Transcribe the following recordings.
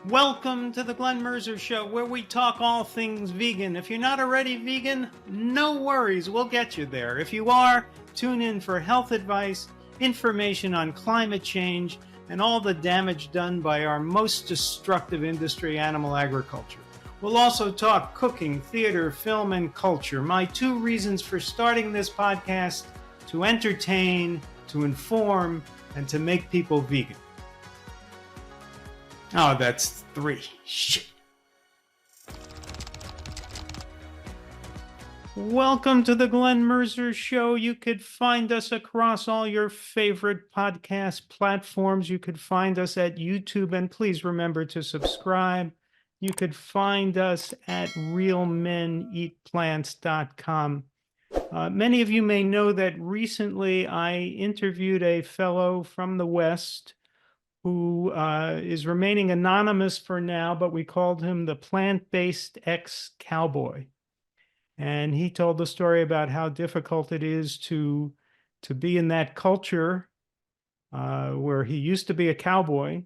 Welcome to the Glen Mercer Show, where we talk all things vegan. If you're not already vegan, no worries, we'll get you there. If you are, tune in for health advice, information on climate change, and all the damage done by our most destructive industry, animal agriculture. We'll also talk cooking, theater, film, and culture. My 2 reasons for starting this podcast: to entertain, to inform, and to make people vegan. Oh, that's 3. Shit. Welcome to the Glen Mercer Show. You could find us across all your favorite podcast platforms. You could find us at YouTube, and please remember to subscribe. You could find us at realmeneatplants.com. Many of you may know that recently I interviewed a fellow from the West who is remaining anonymous for now, but we called him the plant-based ex-cowboy. And he told the story about how difficult it is to be in that culture where he used to be a cowboy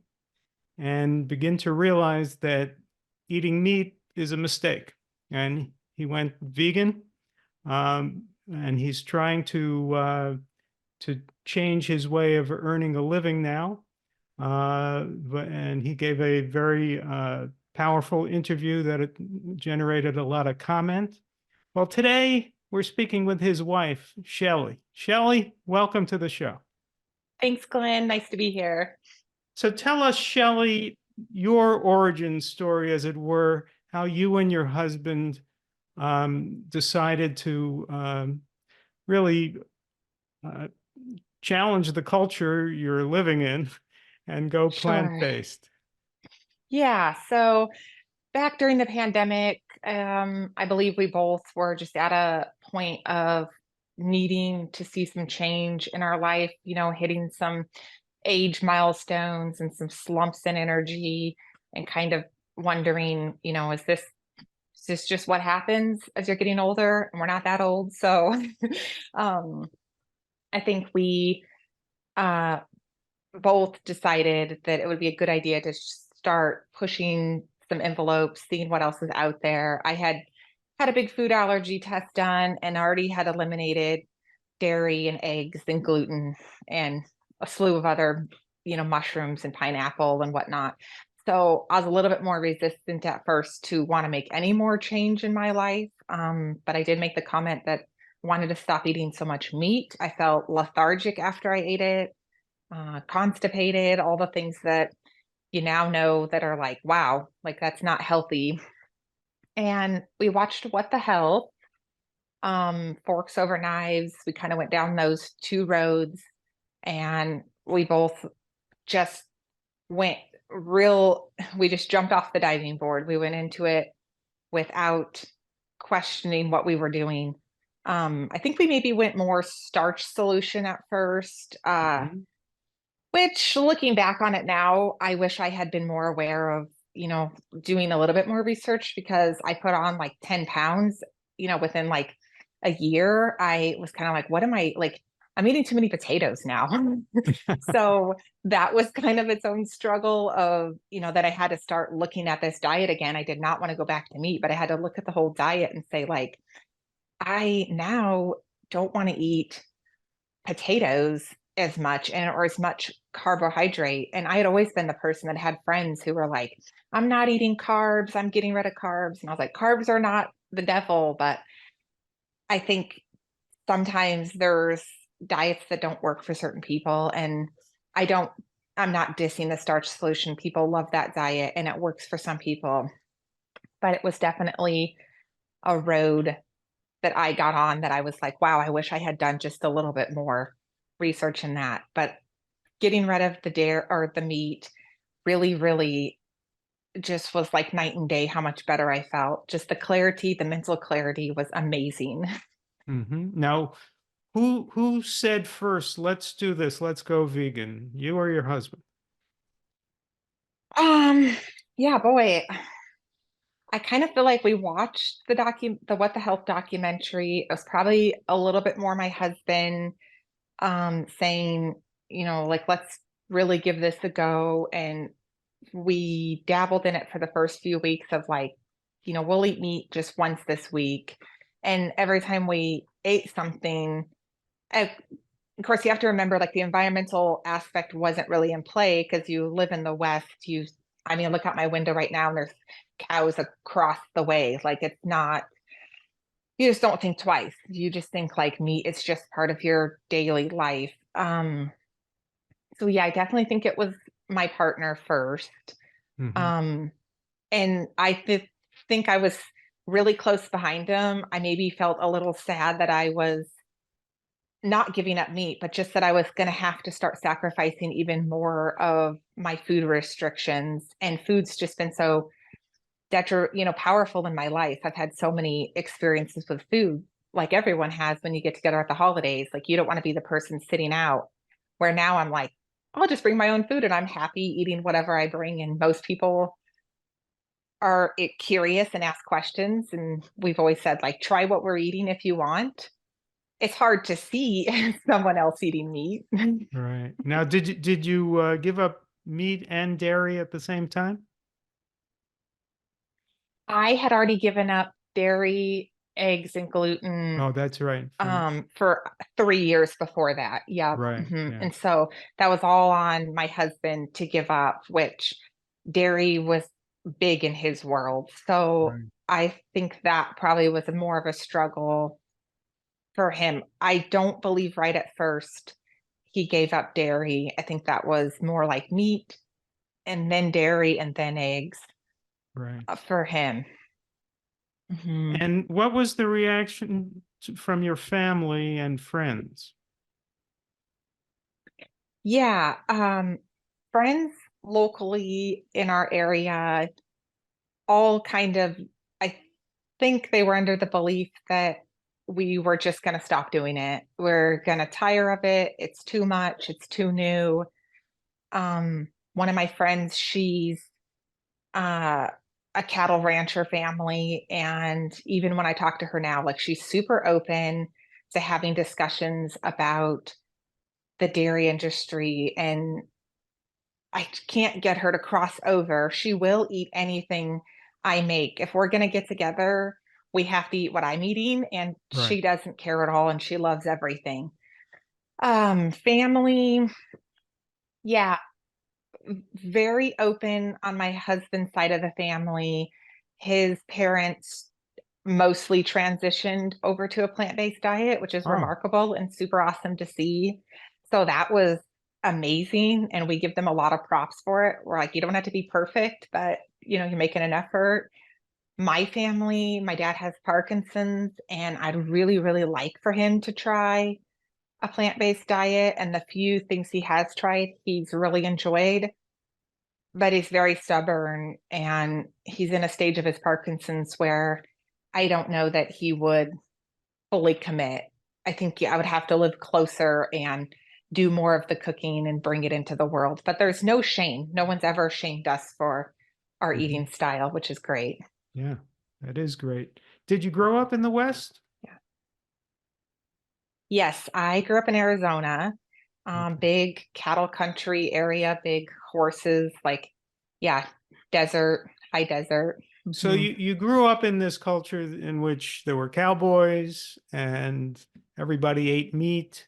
and begin to realize that eating meat is a mistake. And he went vegan, and he's trying to change his way of earning a living now. And he gave a very powerful interview that it generated a lot of comment. Well, today we're speaking with his wife, Shelly. Shelly, welcome to the show. Thanks, Glenn. Nice to be here. So tell us, Shelly, your origin story, as it were, how you and your husband decided to really challenge the culture you're living in and go plant-based. Yeah, so back during the pandemic, I believe we both were just at a point of needing to see some change in our life, hitting some age milestones and some slumps in energy, and kind of wondering, is this just what happens as you're getting older? And we're not that old. So I think we both decided that it would be a good idea to start pushing some envelopes, seeing what else is out there. I had a big food allergy test done and already had eliminated dairy and eggs and gluten and a slew of other, mushrooms and pineapple and whatnot. So I was a little bit more resistant at first to want to make any more change in my life. But I did make the comment that I wanted to stop eating so much meat. I felt lethargic after I ate it. Constipated, all the things that you now know that are like, wow, like that's not healthy. And we watched What the Health, Forks Over Knives. We kind of went down those 2 roads, and we both just we just jumped off the diving board. We went into it without questioning what we were doing. I think we maybe went more Starch Solution at first. Which, looking back on it now, I wish I had been more aware of, doing a little bit more research, because I put on like 10 pounds, within like a year. I was kind of like, what am I like? I'm eating too many potatoes now. So that was kind of its own struggle of, that I had to start looking at this diet again. I did not want to go back to meat, but I had to look at the whole diet and say, like, I now don't want to eat potatoes as much or as much carbohydrate. And I had always been the person that had friends who were like, I'm not eating carbs, I'm getting rid of carbs. And I was like, carbs are not the devil. But I think sometimes there's diets that don't work for certain people. And I'm not dissing the Starch Solution. People love that diet and it works for some people. But it was definitely a road that I got on that I was like, wow, I wish I had done just a little bit more research in that. But getting rid of the dairy or the meat really, really just was like night and day how much better I felt. Just the clarity, the mental clarity was amazing. Now, who said first, let's do this, let's go vegan? You or your husband? Yeah, boy. I kind of feel like we watched the What the Health documentary. It was probably a little bit more my husband saying, like, let's really give this a go. And we dabbled in it for the first few weeks of like, we'll eat meat just once this week. And every time we ate something, of course, you have to remember like the environmental aspect wasn't really in play because you live in the West. I mean, look out my window right now and there's cows across the way. Like it's not, you just don't think twice. You just think like meat is just part of your daily life. So yeah, I definitely think it was my partner first. Mhm. Um, and think I was really close behind him. I maybe felt a little sad that I was not giving up meat, but just that I was going to have to start sacrificing even more of my food restrictions. And food's just been so powerful in my life. I've had so many experiences with food, like everyone has when you get together at the holidays. Like you don't want to be the person sitting out, where now I'm like, I'll just bring my own food and I'm happy eating whatever I bring. And most people are curious and ask questions. And we've always said, like, try what we're eating if you want. It's hard to see someone else eating meat. Right. Now, did you give up meat and dairy at the same time? I had already given up dairy, eggs, and gluten Oh, that's right. for 3 years before that. Yeah. Right. Yeah. And so that was all on my husband to give up, which dairy was big in his world. So Right. I think that probably was more of a struggle for him. I don't believe right at first he gave up dairy. I think that was more like meat and then dairy and then eggs Right. for him. Mhm. And what was the reaction from your family and friends? Yeah, friends locally in our area all kind of, I think they were under the belief that we were just going to stop doing it. We're going to tire of it. It's too much. It's too new. One of my friends, she's uh, a cattle rancher family, and even when I talk to her now, like she's super open to having discussions about the dairy industry, and I can't get her to cross over. She will eat anything I make. If we're going to get together, we have to eat what I'm eating, and Right. she doesn't care at all, and she loves everything. Family, yeah, very open on my husband's side of the family. His parents mostly transitioned over to a plant-based diet, which is Oh, remarkable and super awesome to see. So that was amazing. And we give them a lot of props for it. We're like, you don't have to be perfect, but you're making an effort. My family, my dad has Parkinson's, and I'd really, really like for him to try a plant-based diet. And the few things he has tried, he's really enjoyed, but he's very stubborn and he's in a stage of his Parkinson's where I don't know that he would fully commit. I think I would have to live closer and do more of the cooking and bring it into the world. But there's no shame. No one's ever shamed us for our mhm. eating style, which is great. Yeah, that is great. Did you grow up in the West? Yeah. Yes, I grew up in Arizona, Okay. big cattle country area, big horses, like, yeah, desert, high desert. So Mhm. you grew up in this culture in which there were cowboys and everybody ate meat,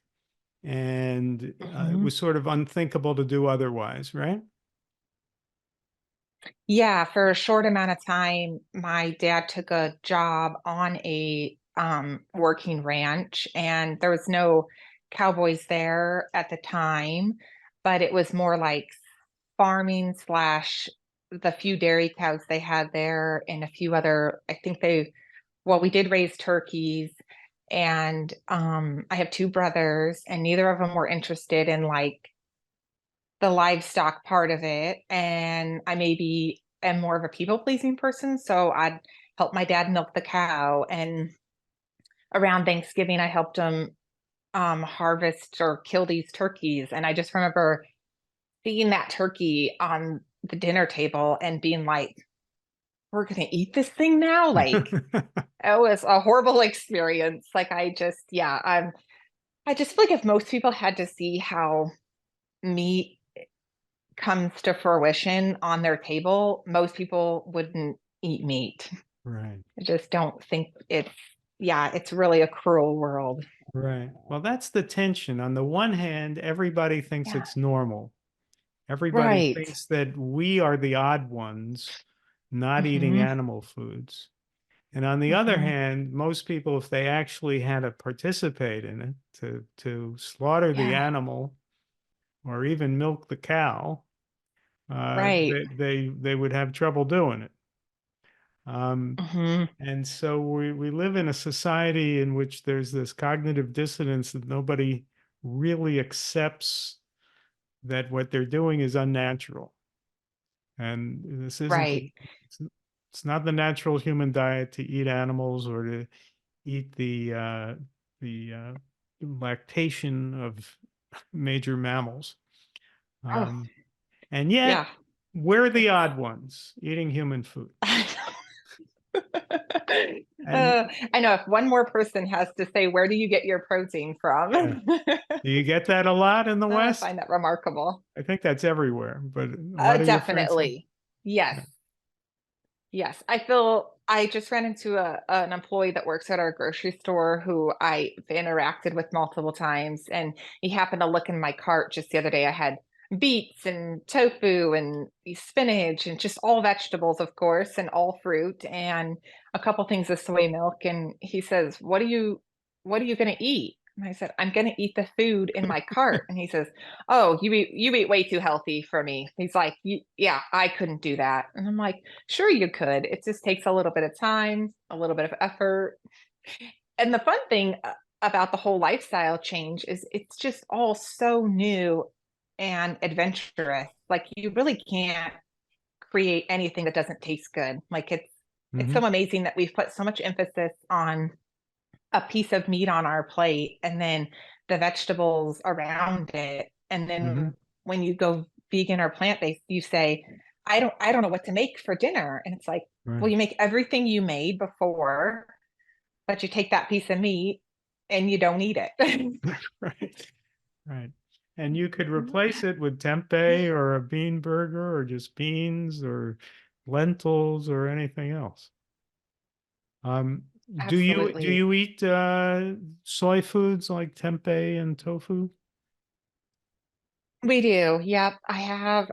and it Mhm. was sort of unthinkable to do otherwise, right? Yeah, for a short amount of time, my dad took a job on a working ranch, and there was no cowboys there at the time, but it was more like farming slash the few dairy cows they had there and a few other, I think we did raise turkeys, and I have two brothers, and neither of them were interested in like the livestock part of it. And I maybe am more of a people pleasing person. So I'd help my dad milk the cow. And around Thanksgiving, I helped him harvest or kill these turkeys. And I just remember seeing that turkey on the dinner table and being like, we're going to eat this thing now. Like it was a horrible experience. Like I just feel like if most people had to see how meat comes to fruition on their table, most people wouldn't eat meat. Right. I just don't think yeah, it's really a cruel world. Right. Well, that's the tension. On the one hand, everybody thinks Yeah. it's normal. Everybody Right. thinks that we are the odd ones not eating Hmm. animal foods. And on the other Hmm. hand, most people, if they actually had to participate in it, to slaughter the Yeah. animal or even milk the cow, Right. they would have trouble doing it. Um, Hmm. and so we live in a society in which there's this cognitive dissonance that nobody really accepts that what they're doing is unnatural. And this isn't the, Right. it's, it's not the natural human diet to eat animals or to eat the lactation of major mammals. Oh, Um, and yet yeah. we're the It's odd ones eating human food. And uh, I know if one more person has to say, where do you get your protein yeah, from? do you get that a lot in the I West? find that remarkable. I think that's everywhere, but a lot of your friends say, Definitely. Yes. yeah. Yes. I just ran into an employee that works at our grocery store who I've interacted with multiple times. And he happened to look in my cart just the other day. I had beets and tofu and spinach and just all vegetables, of course, and all fruit and a couple things of soy milk. And he says, what are you going to eat? And I said, I'm going to eat the food in my cart. And he says, oh, you eat way too healthy for me. He's like, yeah, I couldn't do that. And I'm like, sure, you could. It just takes a little bit of time, a little bit of effort. And the fun thing about the whole lifestyle change is it's just all so new and adventurous. Like you really can't create anything that doesn't taste good. Like it's Hmm. so amazing that we've put so much emphasis on a piece of meat on our plate and then the vegetables around it. And Hmm. then when you go vegan or plant-based, you say, I don't know what to make for dinner. And it's like, well, Right. you make everything you made before, but you take that piece of meat and you don't eat it. Right. Right. And you could replace it with tempeh or a bean burger or just beans or lentils or anything else. Um, do Absolutely. you eat soy foods like tempeh and tofu? We do. Yep. I have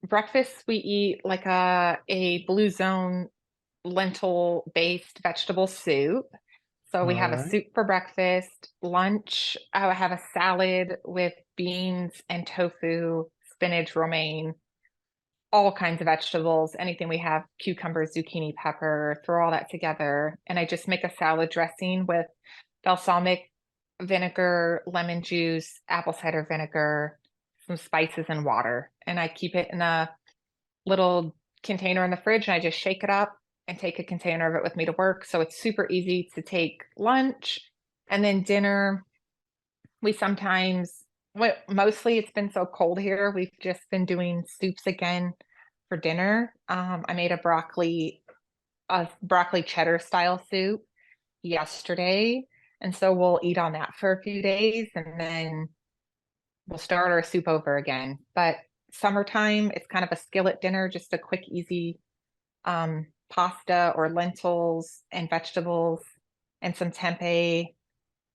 breakfast we eat like a blue zone lentil based vegetable soup. So we All have a right. soup for breakfast. Lunch, I have a salad with beans and tofu, spinach, romaine, all kinds of vegetables, anything we have, cucumber, zucchini, pepper, throw all that together. And I just make a salad dressing with balsamic vinegar, lemon juice, apple cider vinegar, some spices and water. And I keep it in a little container in the fridge and I just shake it up and take a container of it with me to work. So it's super easy to take lunch and then dinner. We sometimes, well, mostly it's been so cold here. We've just been doing soups again for dinner. I made a broccoli cheddar style soup yesterday. And so we'll eat on that for a few days and then we'll start our soup over again. But summertime, it's kind of a skillet dinner, just a quick, easy pasta or lentils and vegetables and some tempeh.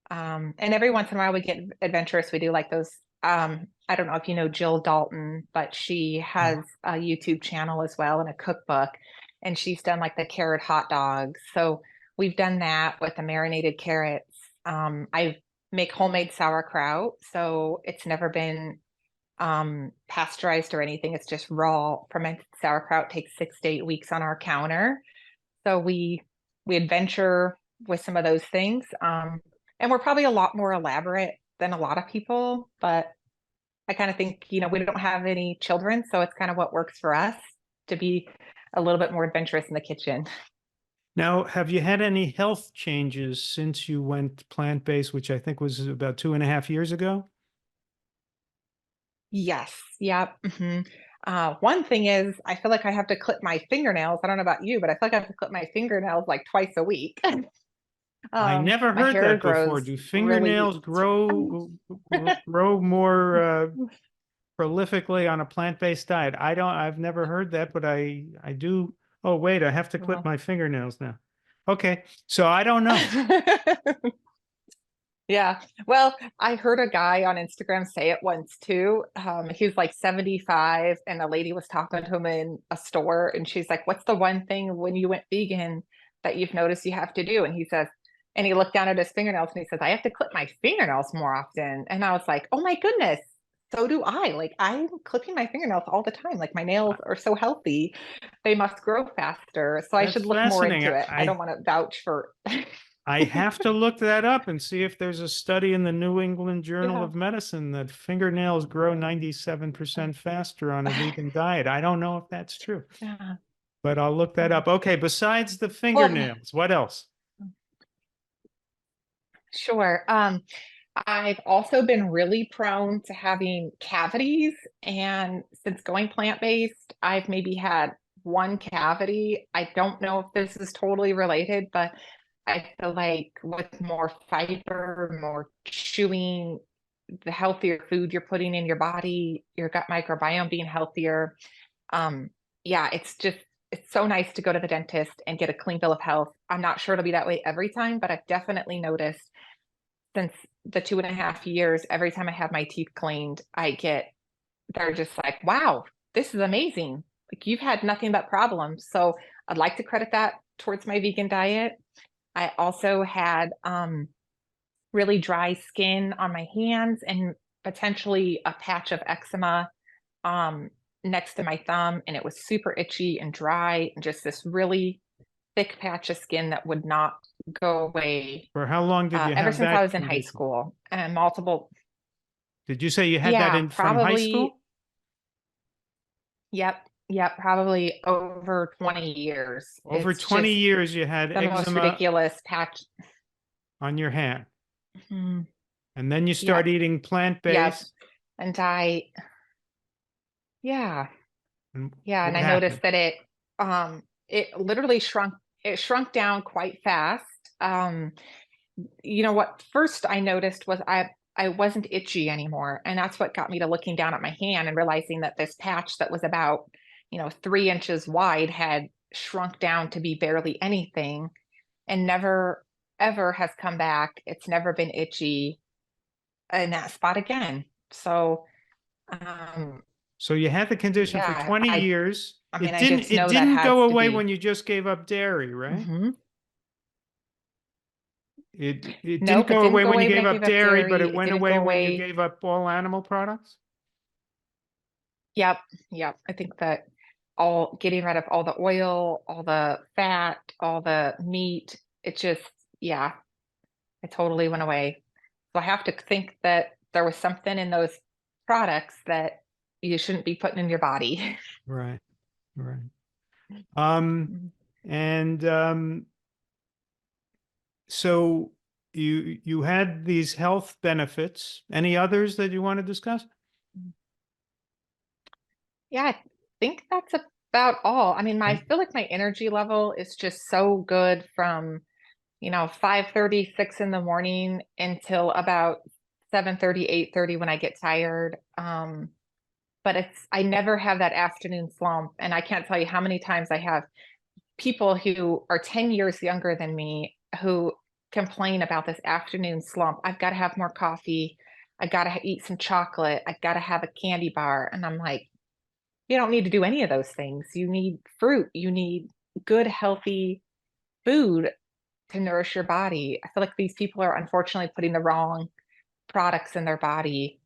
And every once in a while we get adventurous. We do like those. I don't know if you know Jill Dalton, but she has a YouTube channel as well and a cookbook. And she's done like the carrot hot dogs. So we've done that with the marinated carrots. I make homemade sauerkraut. So it's never been pasteurized or anything. It's just raw fermented sauerkraut. Takes 6 to 8 weeks on our counter. So we adventure with some of those things. And we're probably a lot more elaborate than a lot of people, but I kind of think, we don't have any children, so it's kind of what works for us to be a little bit more adventurous in the kitchen. Now, have you had any health changes since you went plant-based, which I think was about 2.5 years ago? Yes. Yep. One thing is, I feel like I have to clip my fingernails. I don't know about you, but I feel like I have to clip my fingernails like twice a week. I never My heard hair that before. grows Do really. fingernails grow more? prolifically on a plant-based diet. I've never heard that, but I do. Oh, wait, I have to clip Well. my fingernails now. Okay, so I don't know. Yeah. Well, I heard a guy on Instagram say it once too. He's like 75, and a lady was talking to him in a store, and she's like, "What's the one thing when you went vegan that you've noticed you have to do?" And he says, and he looked down at his fingernails and he says, "I have to clip my fingernails more often." And I was like, "Oh my goodness, so do I. Like, I'm clipping my fingernails all the time. Like, my nails are so healthy, they must grow faster. So I That's should look more fascinating. into it. I don't want to vouch for." I have to look that up and see if there's a study in the New England Journal Yeah. of Medicine that fingernails grow 97% faster on a vegan diet. I don't know if that's true, Yeah. but I'll look that up. Okay, besides the Well, fingernails, what else? sure. I've also been really prone to having cavities, and since going plant-based, I've maybe had one cavity. I don't know if this is totally related, but I feel like with more fiber, more chewing, the healthier food you're putting in your body, your gut microbiome being healthier. Yeah, it's so nice to go to the dentist and get a clean bill of health. I'm not sure it'll be that way every time, but I've definitely noticed since the 2.5 years, every time I have my teeth cleaned, they're just like, wow, this is amazing. Like, you've had nothing but problems. So I'd like to credit that towards my vegan diet. I also had really dry skin on my hands and potentially a patch of eczema um, next to my thumb, and it was super itchy and dry, and just this really thick patch of skin that would not go away For how long did you ever have since I that was in high condition? school, and multiple. Did you say you had that Yeah, in from high probably. school? Yep, probably over 20 years. Over It's 20 just years, you had the most eczema ridiculous patch. on your hand. Mhm. And then you start Yep, eating yep. plant-based. And yeah, And yeah, and what I noticed happened? that it literally shrunk. It shrunk down quite fast. Um, what first I noticed was I wasn't itchy anymore, and that's what got me to looking down at my hand and realizing that this patch that was about 3 inches wide had shrunk down to be barely anything, and never ever has come back. It's never been itchy in that spot again. So um So you had the condition for yeah, 20 I years. I mean It I didn't just it know that didn't has go to away when be. you just gave up dairy, right? Hmm. It didn't Nope, it go didn't away go when you away when gave I up gave up dairy, but dairy. it It went didn't away go when you away. gave up all animal products? Yep, yep. I think that all getting rid of all the oil, all the fat, all the meat, it just, yeah, it totally went away. So I have to think that there was something in those products that you shouldn't be putting in your body. Right, right. Um, and so you had these health benefits. Any others that you want to discuss? Yeah, I think that's about all. I mean, I And feel like my energy level is just so good from 5:30, 6 in the morning until about 7:30, 8:30 when I get tired. But I never have that afternoon slump. And I can't tell you how many times I have people who are 10 years younger than me who complain about this afternoon slump. I've got to have more coffee. I got to eat some chocolate. I got to have a candy bar. And I'm like, you don't need to do any of those things. You need fruit. You need good, healthy food to nourish your body. I feel like these people are unfortunately putting the wrong products in their body.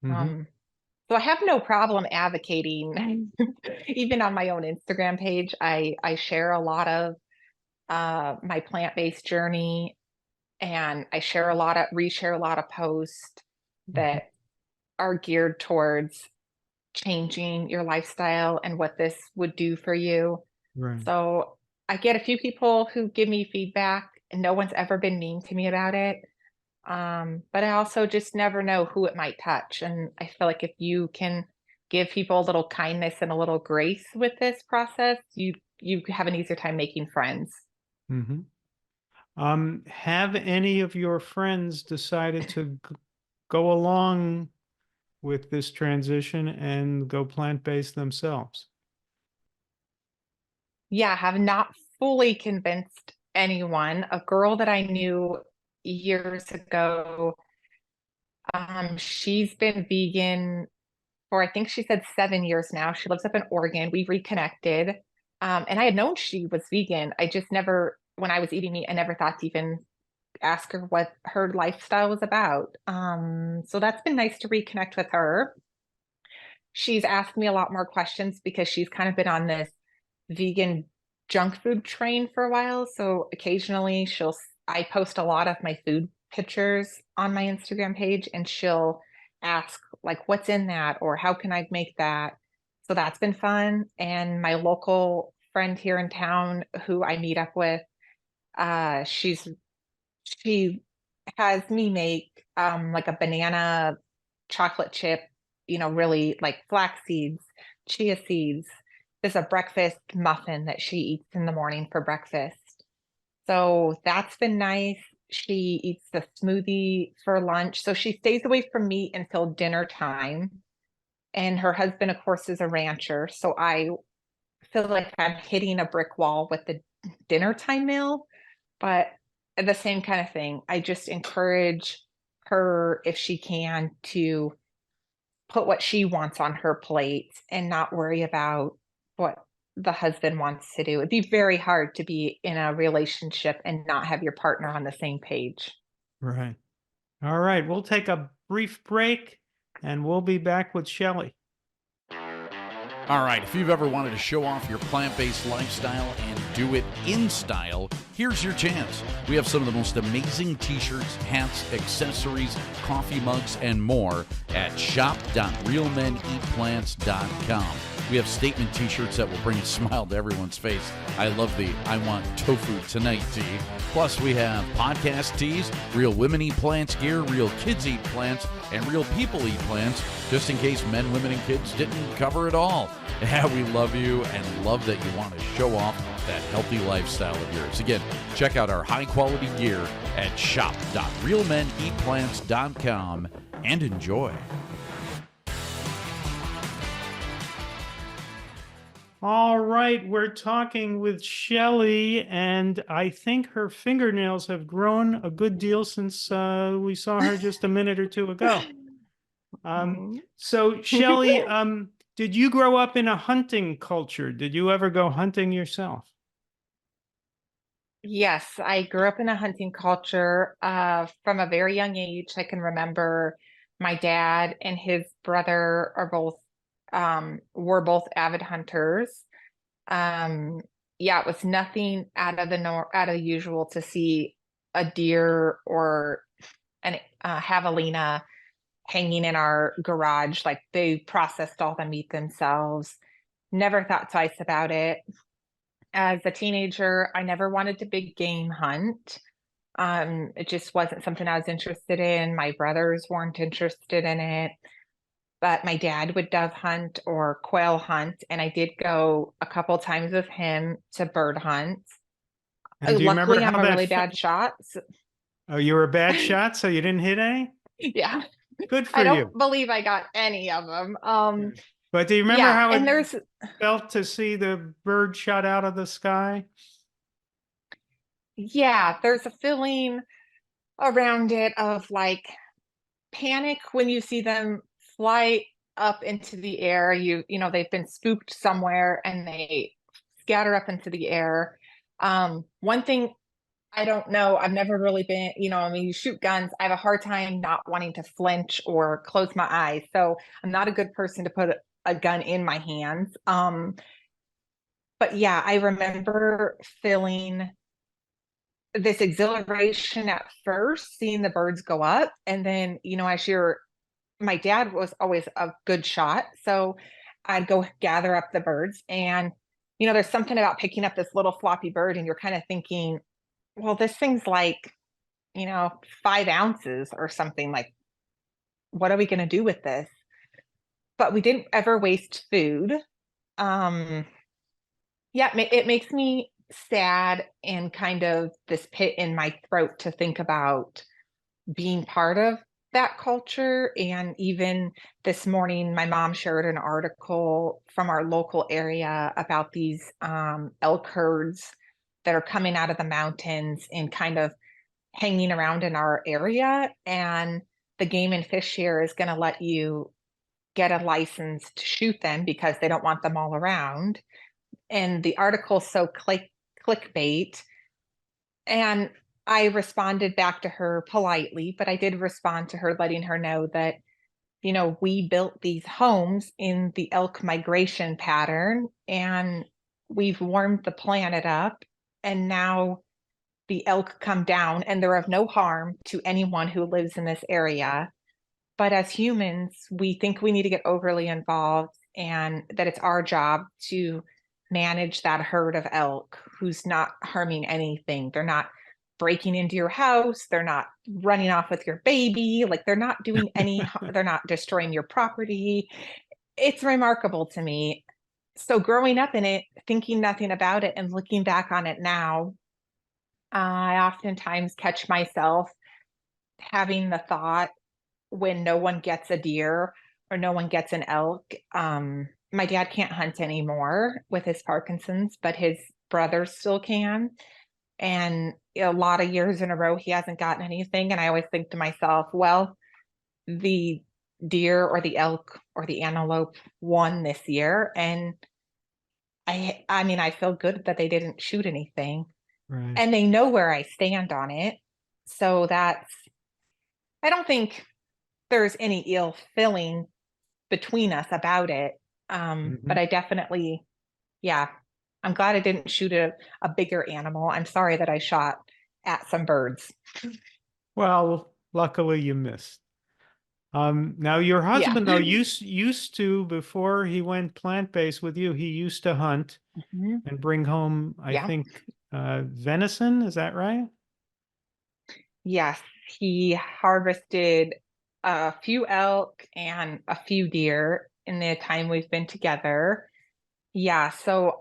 mhm, Um, so I have no problem advocating. Even on my own Instagram page, I share a lot of my plant-based journey, and I share a lot of reshare a lot of posts mhm, that are geared towards changing your lifestyle and what this would do for you. right. So I get a few people who give me feedback, and no one's ever been mean to me about it. But I also just never know who it might touch. And I feel like if you can give people a little kindness and a little grace with this process, you have an easier time making friends. Mhm. Have any of your friends decided to go along with this transition and go plant-based themselves? Yeah, have not fully convinced anyone. A girl that I knew years ago, she's been vegan for I think she said 7 years now. She lives up in Oregon. We reconnected. And I had known she was vegan. I just never, when I was eating meat, I never thought to even ask her what her lifestyle was about. So that's been nice to reconnect with her. She's asked me a lot more questions because she's kind of been on this vegan junk food train for a while. So occasionally I post a lot of my food pictures on my Instagram page and she'll ask like, what's in that? Or how can I make that? So that's been fun. And my local friend here in town who I meet up with, uh, she's, she has me make, like a banana chocolate chip, really like flax seeds, chia seeds. There's a breakfast muffin that she eats in the morning for breakfast. So that's been nice. She eats the smoothie for lunch. So she stays away from meat until dinner time. And her husband, of course, is a rancher. So I feel like I'm hitting a brick wall with the dinner time meal, but the same kind of thing. I just encourage her, if she can, to put what she wants on her plate and not worry about what the husband wants to do. It'd be very hard to be in a relationship and not have your partner on the same page. Right. All right. We'll take a brief break and we'll be back with Shelly. All right, if you've ever wanted to show off your plant-based lifestyle and do it in style, here's your chance. We have some of the most amazing t-shirts, hats, accessories, coffee mugs, and more at shop.realmeneatplants.com. We have statement t-shirts that will bring a smile to everyone's face. I love the I Want Tofu Tonight tee. Plus, we have podcast tees, Real Women Eat Plants gear, Real Kids Eat Plants, and Real People Eat Plants, just in case men, women, and kids didn't cover it all. Yeah, we love you and love that you want to show off that healthy lifestyle of yours. Again, check out our high-quality gear at shop.realmeneatplants.com and enjoy. All right, we're talking with Shelly, and I think her fingernails have grown a good deal since we saw her just a minute or two ago. So Shelly, did you grow up in a hunting culture? Did you ever go hunting yourself? Yes, I grew up in a hunting culture. From a very young age, I can remember my dad and his brother were both avid hunters. Yeah, it was nothing out of the usual to see a deer or an javelina hanging in our garage. Like they processed all the meat themselves. Never thought twice about it. As a teenager, I never wanted to big game hunt. It just wasn't something I was interested in. My brothers weren't interested in it, but my dad would dove hunt or quail hunt, and I did go a couple times with him to bird hunt. And do you remember Luckily, how I'm a that really bad shot. Oh, you were a bad shot, so you didn't hit any? Yeah, Good I for don't you. believe I got any of them. But do you remember Yeah, how and it felt to see the bird shot out of the sky? there's a feeling around it of like panic when you see them fly up into the air. They've been spooked somewhere and they scatter up into the air. One thing I don't know, I've never really been, I mean, you shoot guns, I have a hard time not wanting to flinch or close my eyes. So I'm not a good person to put a gun in my hands. But yeah, I remember feeling this exhilaration at first, seeing the birds go up. And then, my dad was always a good shot. So I'd go gather up the birds. And, there's something about picking up this little floppy bird and you're kind of thinking, well, this thing's like, 5 ounces or something. Like, what are we going to do with this? But we didn't ever waste food. Yeah, it makes me sad and kind of this pit in my throat to think about being part of that culture. And even this morning, my mom shared an article from our local area about these elk herds that are coming out of the mountains and kind of hanging around in our area. And the Game and Fish here is going to let you get a license to shoot them because they don't want them all around. And the article's so clickbait. And I responded back to her politely, but I did respond to her letting her know that, we built these homes in the elk migration pattern and we've warmed the planet up. And now the elk come down and they're of no harm to anyone who lives in this area. But as humans, we think we need to get overly involved and that it's our job to manage that herd of elk who's not harming anything. They're not breaking into your house. They're not running off with your baby. Like they're not doing they're not destroying your property. It's remarkable to me. So growing up in it, thinking nothing about it and looking back on it now, I oftentimes catch myself having the thought when no one gets a deer or no one gets an elk. My dad can't hunt anymore with his Parkinson's, but his brother still can. And a lot of years in a row, he hasn't gotten anything. And I always think to myself, well, the deer or the elk or the antelope won this year. And I mean, I feel good that they didn't shoot anything. Right. And they know where I stand on it. So I don't think there's any ill feeling between us about it. But I definitely, yeah, I'm glad I didn't shoot a bigger animal. I'm sorry that I shot at some birds. Well, luckily you missed. Now your Yeah. husband though used to, before he went plant-based with you, he used to hunt Mhm. and bring home, I Yeah. think, venison. Is that right? Yes, he harvested a few elk and a few deer in the time we've been together. Yeah, so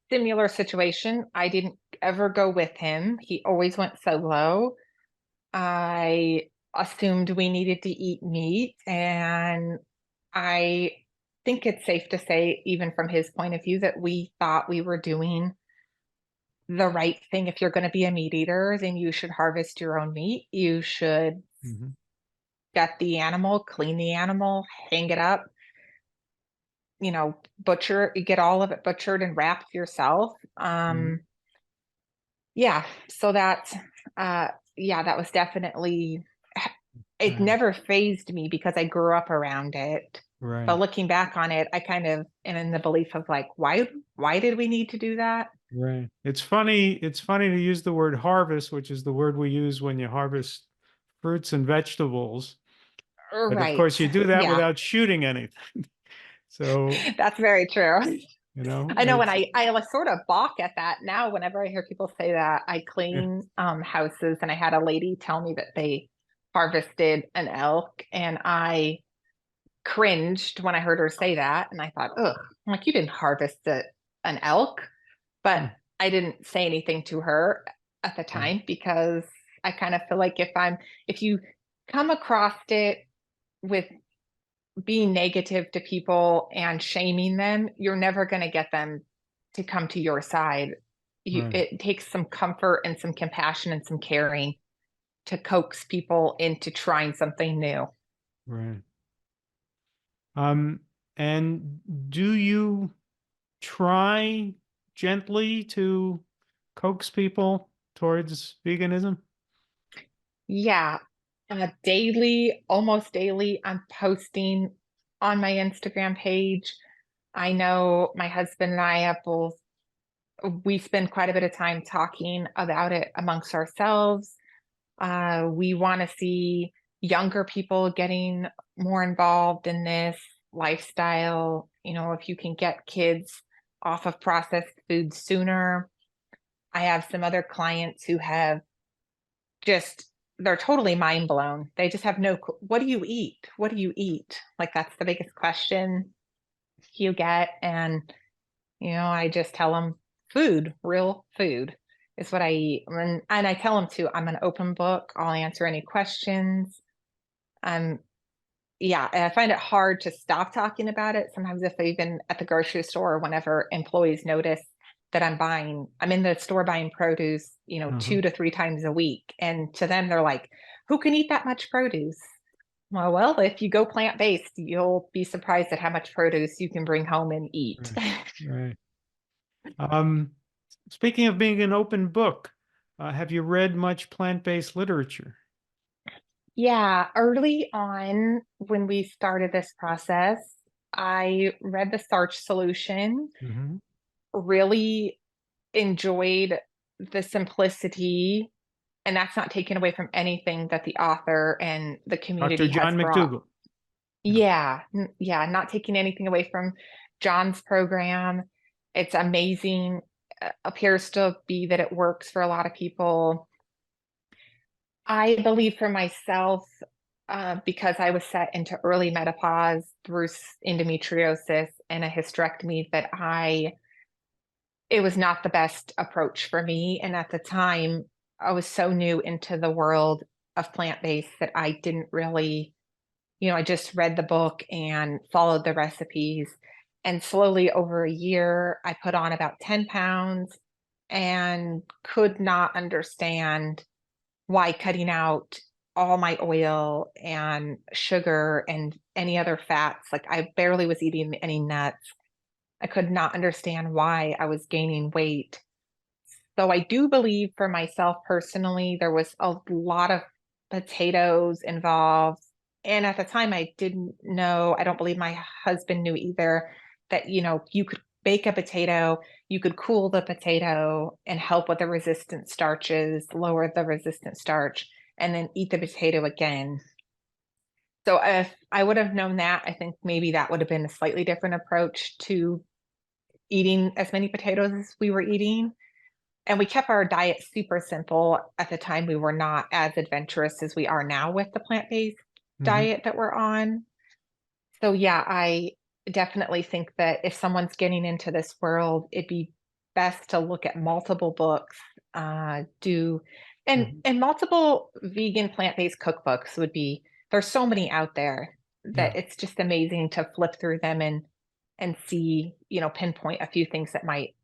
similar situation. I didn't ever go with him. He always went solo. I assumed we needed to eat meat, and I think it's safe to say, even from his point of view, that we thought we were doing the right thing. If you're going to be a meat eater, then you should harvest your own meat. You should get the animal, clean the animal, hang it up, butcher, get all of it butchered and wrapped yourself. Yeah, so that was definitely, it never fazed me because I grew up around it. Right. But looking back on it, I kind of am in the belief of like, why did we need to do that? Right. It's funny to use the word harvest, which is the word we use when you harvest fruits and vegetables. But of course, Right. you do that Yeah, without shooting anything. So, that's very true. I know when it's, I like sort of balk at that now whenever I hear people say that. I clean houses, and I had a lady tell me that they harvested an elk, and I cringed when I heard her say that. And I thought, ugh, I'm like, you didn't harvest an elk. But I didn't say anything to her at the time because I kind of feel like if you come across it with being negative to people and shaming them, you're never going to get them to come to your side. It takes some comfort and some compassion and some caring to coax people into trying something new. Right. And do you try gently to coax people towards veganism? Yeah, almost daily, I'm posting on my Instagram page. I know my husband and I we spend quite a bit of time talking about it amongst ourselves. We want to see younger people getting more involved in this lifestyle. If you can get kids off of processed foods sooner. I have some other clients who have they're totally mind blown. They just have what do you eat? What do you eat? Like that's the biggest question you get. And, I just tell them real food is what I eat. And I tell them too, I'm an open book. I'll answer any questions. Yeah, and I find it hard to stop talking about it. Sometimes if I even at the grocery store, whenever employees notice that I'm in the store buying produce, Uh-huh. 2 to 3 times a week. And to them, they're like, who can eat that much produce? Well, if you go plant-based, you'll be surprised at how much produce you can bring home and eat. Right. Um, Speaking of being an open book, have you read much plant-based literature? Yeah, early on when we started this process, I read the Starch Solution, Mhm. really enjoyed the simplicity, and that's not taken away from anything that the author and the Dr. community has John brought. McDougall. Yeah, yeah, not taking anything away from John's program. It's amazing. Appears to be that it works for a lot of people. I believe for myself, because I was set into early menopause through endometriosis and a hysterectomy, it was not the best approach for me. And at the time, I was so new into the world of plant-based that I didn't really, I just read the book and followed the recipes. And slowly over a year, I put on about 10 pounds and could not understand why cutting out all my oil and sugar and any other fats, like I barely was eating any nuts. I could not understand why I was gaining weight. So I do believe for myself personally, there was a lot of potatoes involved. And at the time, I didn't know, I don't believe my husband knew either, that, you could bake a potato, you could cool the potato and help with the resistant starches, lower the resistant starch, and then eat the potato again. So if I would have known that, I think maybe that would have been a slightly different approach to eating as many potatoes as we were eating. And we kept our diet super simple. At the time, we were not as adventurous as we are now with the plant-based Mhm. diet that we're on. So yeah, I definitely think that if someone's getting into this world, it'd be best to look at multiple books, do Mhm. and multiple vegan plant-based cookbooks would be there's so many out there Yeah. that it's just amazing to flip through them and see, pinpoint a few things that might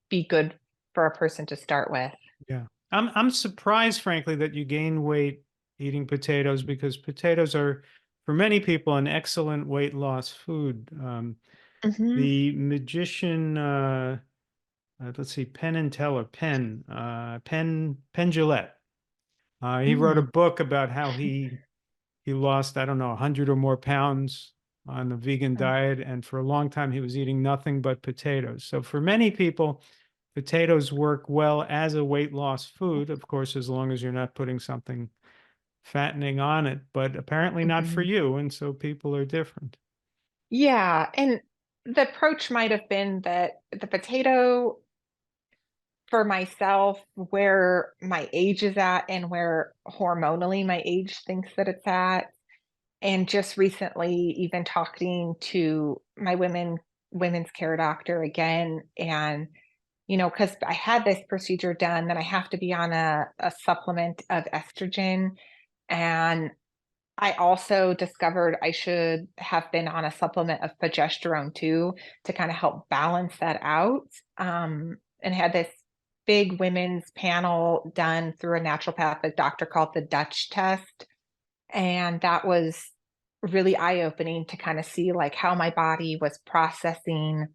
be good for a person to start with. Yeah. I'm surprised, frankly, that you gain weight eating potatoes because potatoes are, for many people, an excellent weight loss food. Mhm. The magician, let's see, Penn and Teller, Penn Jillette. He wrote a Mm. book about how he lost, I don't know, 100 or more pounds on the vegan Mm. diet, and for a long time he was eating nothing but potatoes. So for many people, potatoes work well as a weight loss food, of course, as long as you're not putting something fattening on it, but apparently not for Mhm. you. And so people are different. Yeah, and the approach might have been that the potato for myself, where my age is at and where hormonally my age thinks that it's at, and just recently even talking to my women's care doctor again, and because I had this procedure done, then I have to be on a supplement of estrogen. And I also discovered I should have been on a supplement of progesterone too to kind of help balance that out. And had this big women's panel done through a naturopathic doctor called the Dutch test. And that was really eye-opening to kind of see like how my body was processing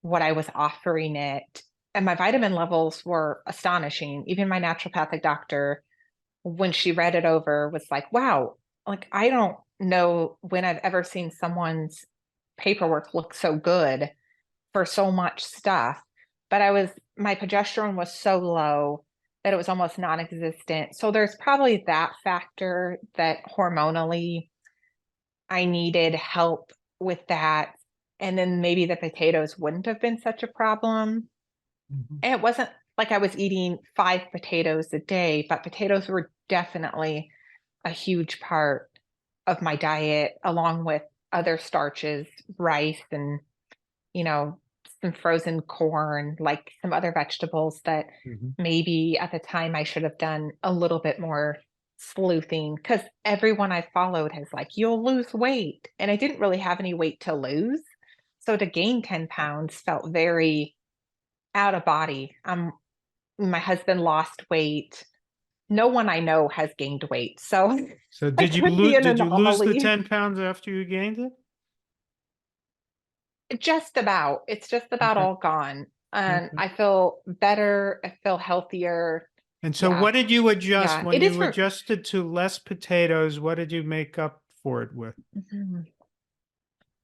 what I was offering it. And my vitamin levels were astonishing. Even my naturopathic doctor, when she read it over, was like, wow, like I don't know when I've ever seen someone's paperwork look so good for so much stuff. But my progesterone was so low that it was almost non-existent. So there's probably that factor that hormonally I needed help with that. And then maybe the potatoes wouldn't have been such a problem. Mhm. And it wasn't like I was eating 5 potatoes a day, but potatoes were definitely a huge part of my diet, along with other starches, rice, and, you know, some frozen corn, like some other vegetables that Mhm. maybe at the time I should have done a little bit more sleuthing because everyone I followed has like, you'll lose weight. And I didn't really have any weight to lose. So to gain 10 pounds felt very out of body. My husband lost weight. No one I know has gained weight. So So I could be an did you lose the anomaly. 10 pounds after you gained it? Just about. It's just about Okay. all gone. And Okay. I feel better. I feel healthier. And so Yeah. what did you adjust Yeah. when It is you for adjusted to less potatoes? What did you make up for it with? Mhm.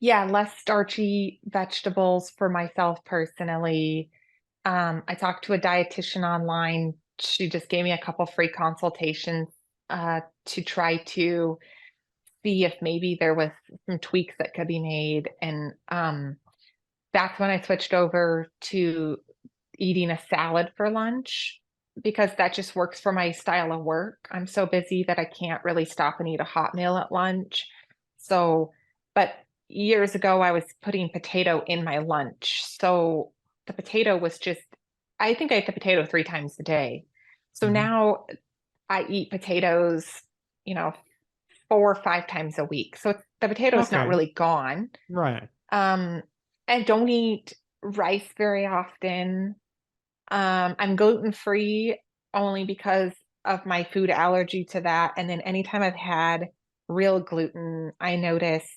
Yeah, less starchy vegetables for myself personally. I talked to a dietitian online. She just gave me a couple free consultations to try to see if maybe there was some tweaks that could be made. And that's when I switched over to eating a salad for lunch because that just works for my style of work. I'm so busy that I can't really stop and eat a hot meal at lunch. So, but years ago, I was putting potato in my lunch. So the potato was just, I think I ate the potato 3 times a day. So Mhm. now I eat potatoes, you know, 4 or 5 times a week. So the potato is not Okay. really gone. Right. I don't eat rice very often. I'm gluten free only because of my food allergy to that. And then anytime I've had real gluten, I notice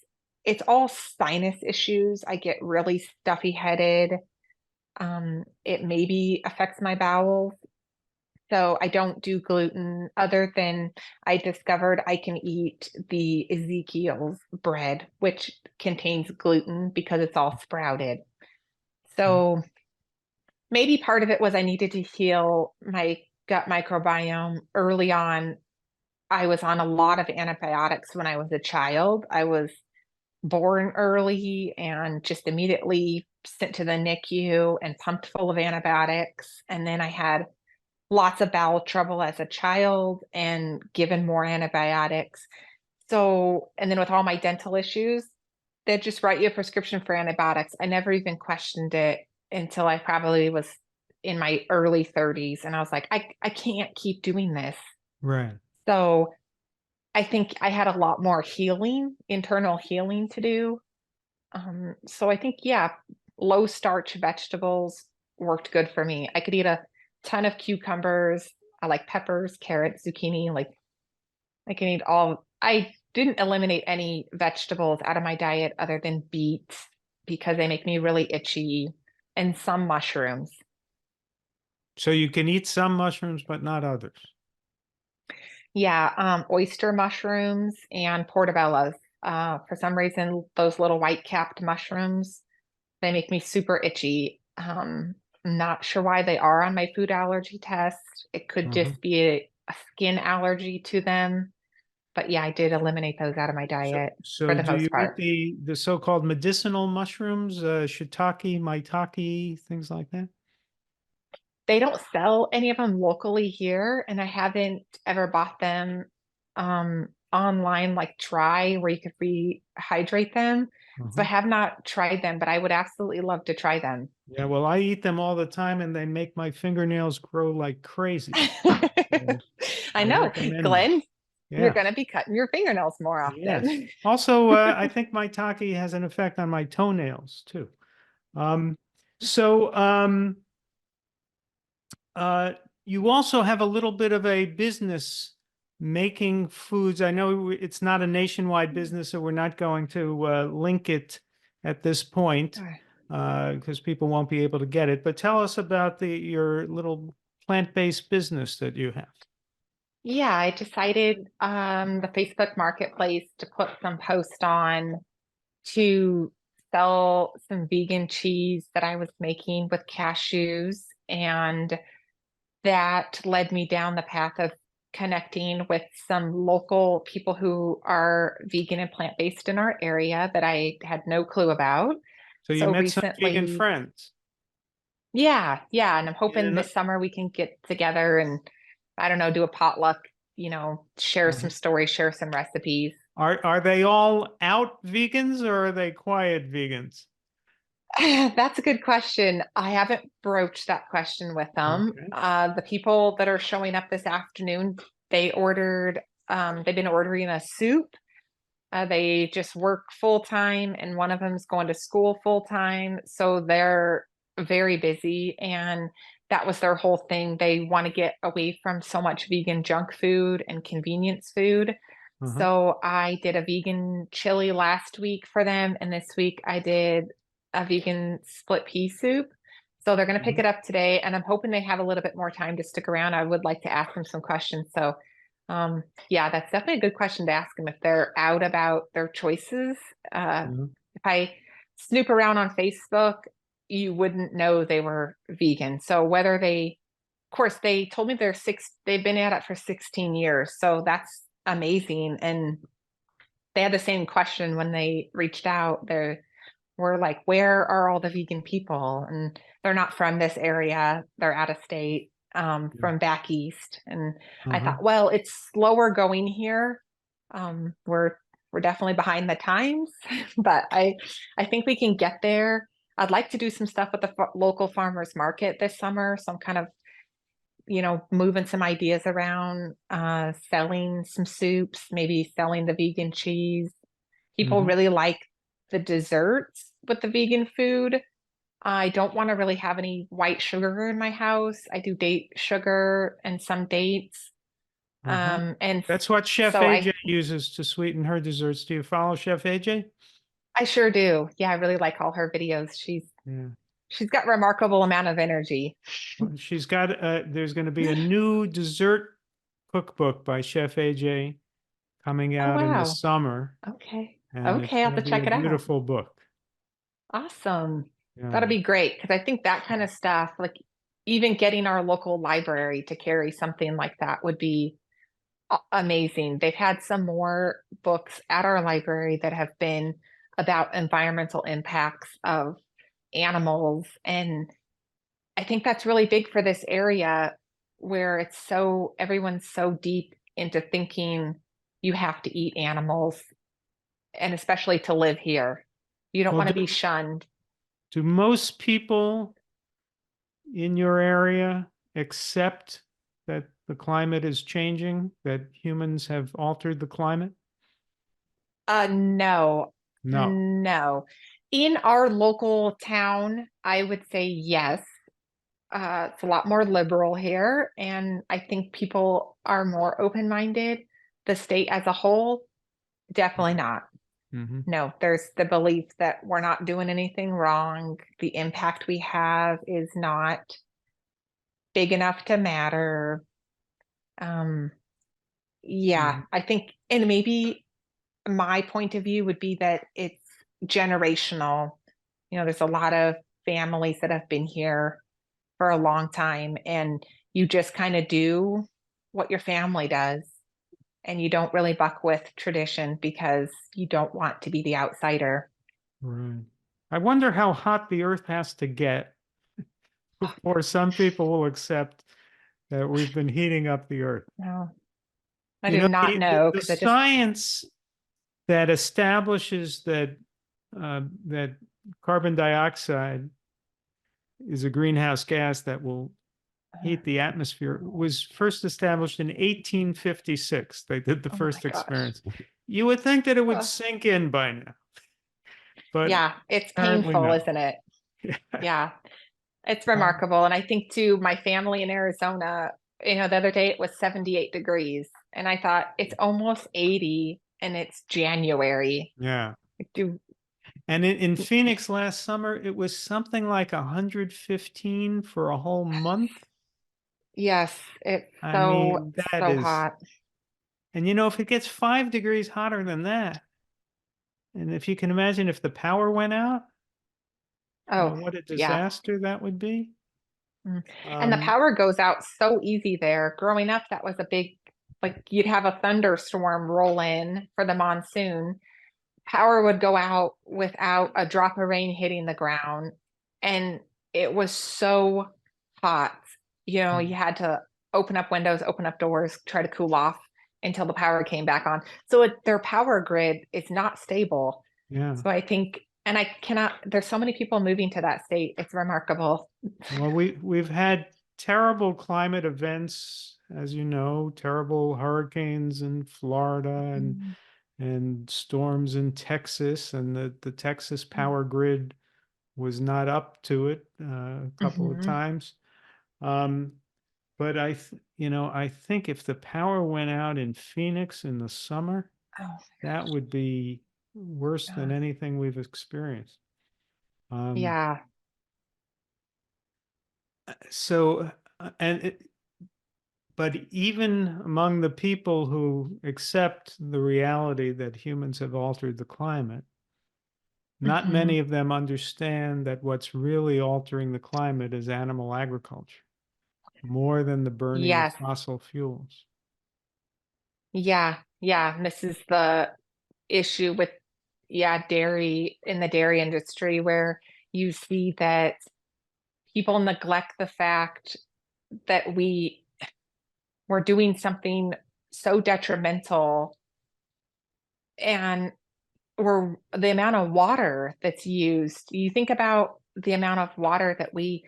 it's all sinus issues. I get really stuffy headed. It maybe affects my bowels. So I don't do gluten other than I discovered I can eat the Ezekiel's bread, which contains gluten because it's all sprouted. So maybe part of it was I needed to heal my gut microbiome early on. I was on a lot of antibiotics when I was a child. I was born early and just immediately sent to the NICU and pumped full of antibiotics. And then I had lots of bowel trouble as a child and given more antibiotics. So, and then with all my dental issues, they just write you a prescription for antibiotics. I never even questioned it until I probably was in my early 30s. And I was like, I can't keep doing this. Right. So I think I had a lot more healing, internal healing to do. So I think, yeah, low starch vegetables worked good for me. I could eat a ton of cucumbers. I like peppers, carrots, zucchini. Like I can eat all. I didn't eliminate any vegetables out of my diet other than beets because they make me really itchy, and some mushrooms. So you can eat some mushrooms, but not others. Yeah, oyster mushrooms and portobellos. For some reason, those little white capped mushrooms, they make me super itchy. Not sure why they are on my food allergy test. It could Mhm. just be a skin allergy to them. But yeah, I did eliminate those out of my diet for So the do most you eat part. the so-called medicinal mushrooms, shiitake, maitake, things like that? They don't sell any of them locally here, and I haven't ever bought them online like Try where you could rehydrate them. So I Mhm. have not tried them, but I would absolutely love to try them. Yeah, well, I eat them all the time and they make my fingernails grow like crazy. So I I know, recommend them. Glenn, you're Yeah. going to be cutting your fingernails more Yes. often. Also, I think maitake has an effect on my toenails too. Um, so uh, you also have a little bit of a business making foods. I know it's not a nationwide business, so we're not going to link it at this point Sure. because people won't be able to get it. But tell us about your little plant-based business that you have. Yeah, I decided the Facebook Marketplace to put some post on to sell some vegan cheese that I was making with cashews. And that led me down the path of connecting with some local people who are vegan and plant-based in our area that I had no clue about. So you So met some vegan recently, friends. yeah. And I'm hoping And this summer we can get together and I don't know, do a potluck, share some stories, share some recipes. are they all out vegans or are they quiet vegans? That's a good question. I haven't broached that question with them. Okay. The people that are showing up this afternoon, they ordered They've been ordering a soup. They just work full time, and one of them's going to school full time. So they're very busy, and that was their whole thing. They want to get away from so much vegan junk food and convenience food. So I did a vegan chili last week for them, and this week I did a vegan split pea soup. So they're going to pick it up today, and I'm hoping they have a little bit more time to stick around. I would like to ask them some questions. So yeah, that's definitely a good question to ask them if they're out about their choices. If I snoop around on Facebook, you wouldn't know they were vegan. So whether they, of course, they told me they've been at it for 16 years. So that's amazing. And they had the same question when they reached out. They were like, where are all the vegan people? And they're not from this area. They're out of state, from back east. And I thought, well, it's slower going here. We're definitely behind the times, but I think we can get there. I'd like to do some stuff with the local farmers market this summer. Some kind of, moving some ideas around, selling some soups, maybe selling the vegan cheese. People really like the desserts with the vegan food. I don't want to really have any white sugar in my house. I do date sugar and some dates. And That's what Chef so AJ uses to sweeten her desserts. Do you follow Chef AJ? I sure do. Yeah, I really like all her videos. She's got remarkable amount of energy. She's got there's going to be a new dessert cookbook by Chef AJ coming out in the summer. Okay. And Okay, I'll have to check it out. Beautiful book. Awesome. Yeah. That'll be great, because I think that kind of stuff, like even getting our local library to carry something like that would be amazing. They've had some more books at our library that have been about environmental impacts of animals. And I think that's really big for this area where everyone's so deep into thinking you have to eat animals, and especially to live here. You don't want to be shunned. Do most people in your area accept that the climate is changing, that humans have altered the climate? No. No. In our local town, I would say yes. It's a lot more liberal here, and I think people are more open-minded. The state as a whole, definitely not. No, there's the belief that we're not doing anything wrong. The impact we have is not big enough to matter. Yeah, I think, and maybe my point of view would be that it's generational. There's a lot of families that have been here for a long time, and you just kind of do what your family does, and you don't really buck with tradition because you don't want to be the outsider. Right. I wonder how hot the earth has to get before some people will accept that we've been heating up the earth. No, I do not know. The science that establishes that that carbon dioxide is a greenhouse gas that will heat the atmosphere was first established in 1856. They did the first experiments. You would think that it would sink in by now. But yeah, it's painful, isn't it? Yeah, it's remarkable. And I think too, my family in Arizona, the other day it was 78 degrees, and I thought it's almost 80 and it's January. Yeah. And in Phoenix last summer, it was something like 115 for a whole month. Yes, it's so hot. And if it gets 5 degrees hotter than that, and if you can imagine if the power went out, what a disaster that would be. And the power goes out so easy there. Growing up, that was a big, like you'd have a thunderstorm roll in for the monsoon. Power would go out without a drop of rain hitting the ground. And it was so hot. You had to open up windows, open up doors, try to cool off until the power came back on. So their power grid is not stable. Yeah. So I think, and there's so many people moving to that state. It's remarkable. Well, we've had terrible climate events, as you know, terrible hurricanes in Florida Mhm. and storms in Texas, and the Texas power grid was not up to it a couple of Mhm. times. Um, but I think if the power went out in Phoenix in the summer, Oh, that would be worse than yeah. anything we've experienced. Um, Yeah. so, but even among the people who accept the reality that humans have altered the climate, not Mhm. many of them understand that what's really altering the climate is animal agriculture more than the burning of Yes. fossil fuels. Yeah. Yeah. And this is the issue with, yeah, dairy in the dairy industry where you see that people neglect the fact that we're doing something so detrimental, and or the amount of water that's used. You think about the amount of water that we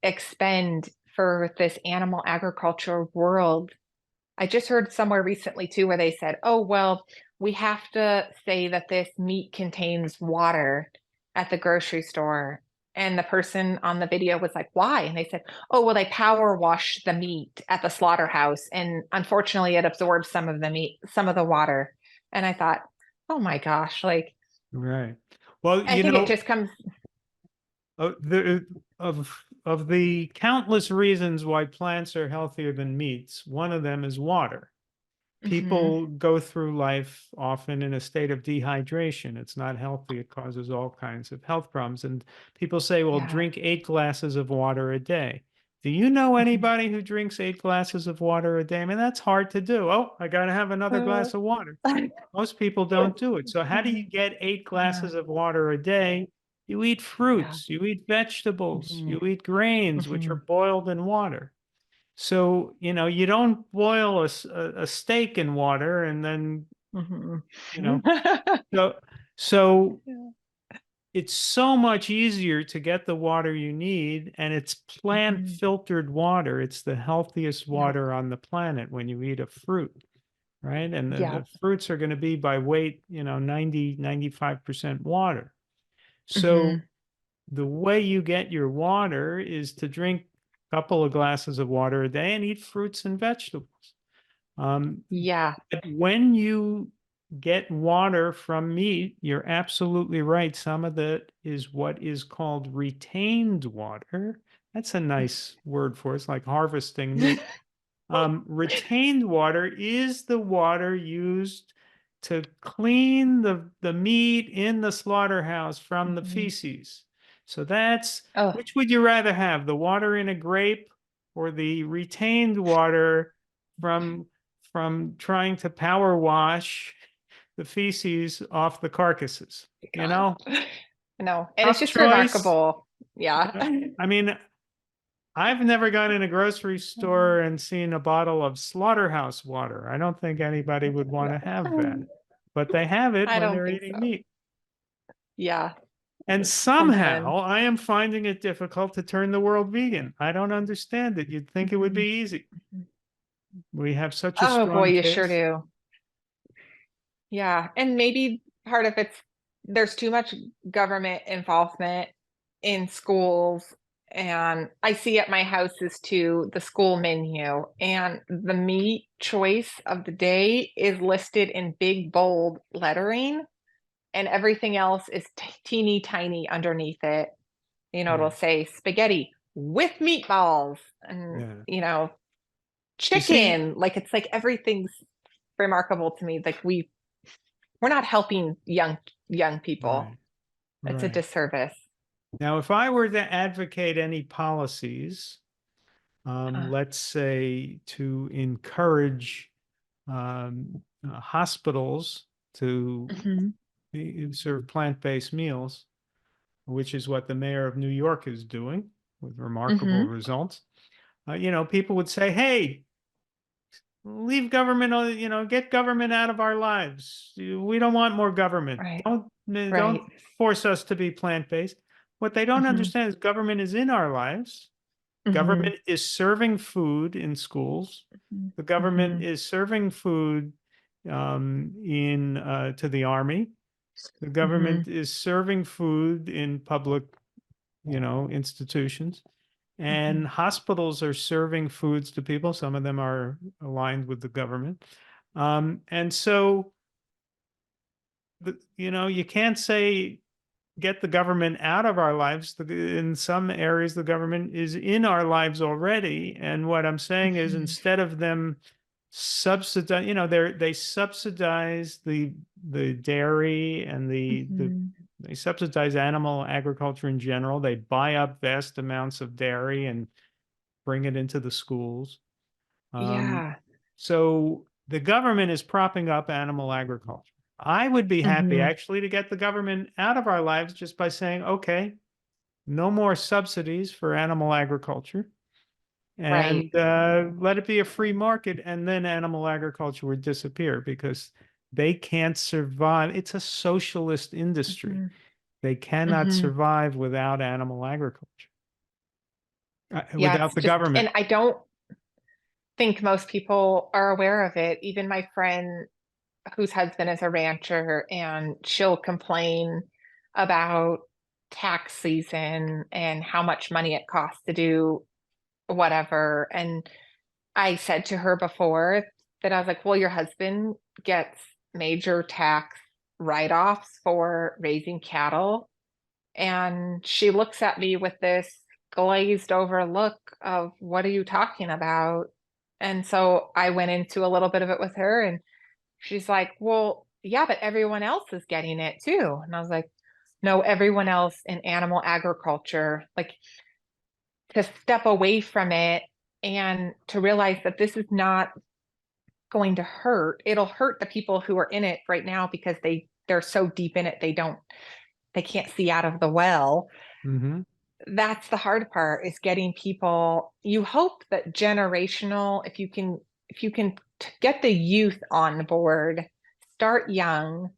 expend for this animal agriculture world. I just heard somewhere recently too where they said, "Oh, well, we have to say that this meat contains water at the grocery store." And the person on the video was like, "Why?" And they said, "Oh, well, they power wash the meat at the slaughterhouse, and unfortunately, it absorbs some of the meat, some of the water." And I thought, "Oh my gosh!" Like, Right. Well, I think it just comes. the of the countless reasons why plants are healthier than meats, one of them is water. Mhm. People go through life often in a state of dehydration. It's not healthy. It causes all kinds of health problems. And people say, well, Yeah. drink 8 glasses of water a day. Do you know Mhm. anybody who drinks 8 glasses of water a day? I mean, that's hard to do. Oh, I got to have another glass of water. Most people don't do it. So how do you get eight Yeah. glasses of water a day? You eat Yeah. fruits, you eat vegetables, Mhm. you eat grains, which are Mhm. boiled in water. So, you don't boil a steak in water and then, Mhm. you know, so, so it's so much easier to get the water you need, and it's plant Mhm. filtered water. It's the healthiest Yep. water on the planet when you eat a fruit, right? And the Yep. fruits are going to be by weight, 95% water. So Mhm. the way you get your water is to drink a couple of glasses of water a day and eat fruits and vegetables. Um, Yeah. but when you get water from meat, you're absolutely right. Some of that is what is called retained water. That's a nice word for it. It's like harvesting meat. Retained water is the water used to clean the meat in the slaughterhouse from the Mhm. feces. So that's, Oh, which would you rather have, the water in a grape or the retained water from trying to power wash the feces off the carcasses? You God. know, No, and it's tough just choice. remarkable. Yeah. I mean, I've never gone in a grocery store and seen a bottle of slaughterhouse water. I don't think anybody would want to have that, but they have it I when don't they're think eating so. meat. Yeah, And it's something. somehow I am finding it difficult to turn the world vegan. I don't understand it. You'd think it would Mhm. be easy. We have such a Oh boy, strong you sure case. do. Yeah, and maybe part of it's there's too much government involvement in schools, and I see at my houses too the school menu, and the meat choice of the day is listed in big bold lettering, and everything else is teeny tiny underneath it. It'll Yeah. say spaghetti with meatballs and, Yeah. You see, chicken. Like, it's like everything's remarkable to me. Like, we're not helping young people. right, It's a right. disservice. Now, if I were to advocate any policies, Uh, let's say to encourage hospitals to mhm, serve plant-based meals, which is what the mayor of New York is doing with remarkable mhm, results. People would say, "Hey, leave government, get government out of our lives. We don't want more government. right, Don't right. force us to be plant-based." What they don't Mhm, understand is government is in our lives. government is serving food in schools. The government is serving food to the army. The government is serving food in public, institutions. And hospitals are serving foods to people. Some of them are aligned with the government. And so, you can't say get the government out of our lives. In some areas, the government is in our lives already. And what I'm saying is, instead of them subsidize, they subsidize the dairy and they subsidize animal agriculture in general. They buy up vast amounts of dairy and bring it into the schools. Yeah. So the government is propping up animal agriculture. I would be happy actually to get the government out of our lives just by saying, okay, no more subsidies for animal agriculture, and let it be a free market, and then animal agriculture would disappear because they can't survive. It's a socialist industry. They cannot survive without animal agriculture, without the government. And I don't think most people are aware of it. Even my friend whose husband is a rancher, and she'll complain about tax season and how much money it costs to do whatever. And I said to her before that I was like, well, your husband gets major tax write-offs for raising cattle. And she looks at me with this glazed over look of, what are you talking about? And so I went into a little bit of it with her, and she's like, well, yeah, but everyone else is getting it too. And I was like, no, everyone else in animal agriculture, like, to step away from it and to realize that this is not going to hurt. It'll hurt the people who are in it right now because they're so deep in it, they can't see out of the well. That's the hard part, is getting people. You hope that generational, if you can get the youth on board, start young,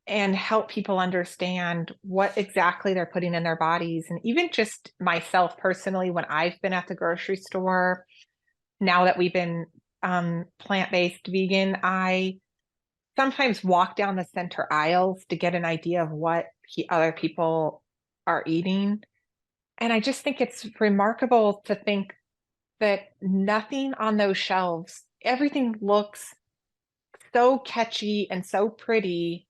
and help people understand what exactly they're putting in their bodies. And even just myself personally, when I've been at the grocery store, now that we've been plant-based vegan, I sometimes walk down the center aisles to get an idea of what other people are eating. And I just think it's remarkable to think that nothing on those shelves, everything looks so catchy and so pretty,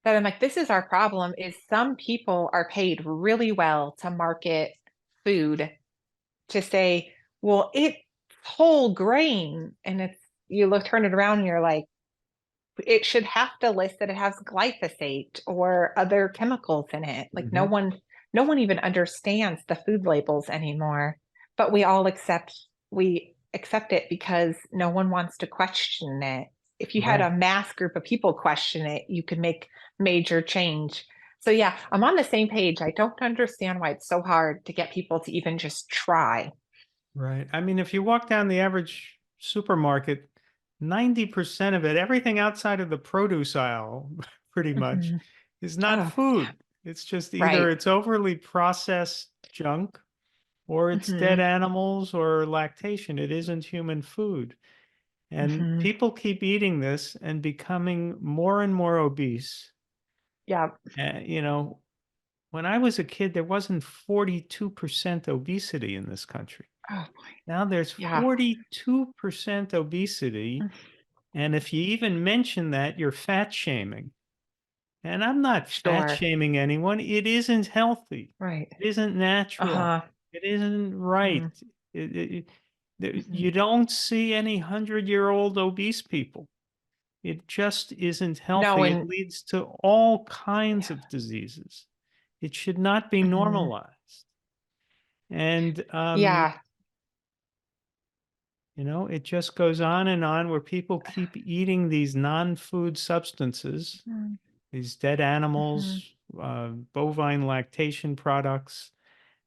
that I'm like, this is our problem, is some people are paid really well to market food, to say, well, it's whole grain. And turn it around and you're like, it should have to list that it has glyphosate or other chemicals in it. Like, no one even understands the food labels anymore, but we accept it because no one wants to question it. If you had a mass group of people question it, you could make major change. So yeah, I'm on the same page. I don't understand why it's so hard to get people to even just try. Right. I mean, if you walk down the average supermarket, 90% of it, everything outside of the produce aisle, pretty much, is not food. It's just either it's overly processed junk, or it's dead animals or lactation. It isn't human food. And people keep eating this and becoming more and more obese. Yeah. When I was a kid, there wasn't 42% obesity in this country. Oh boy. Now there's 42% obesity. And if you even mention that, you're fat shaming. And I'm not fat shaming anyone. It isn't healthy. Right. It isn't natural. It isn't right. You don't see any 100-year-old obese people. It just isn't healthy. No, it leads to all kinds of diseases. It should not be normalized. And it just goes on and on, where people keep eating these non-food substances, these dead animals, bovine lactation products,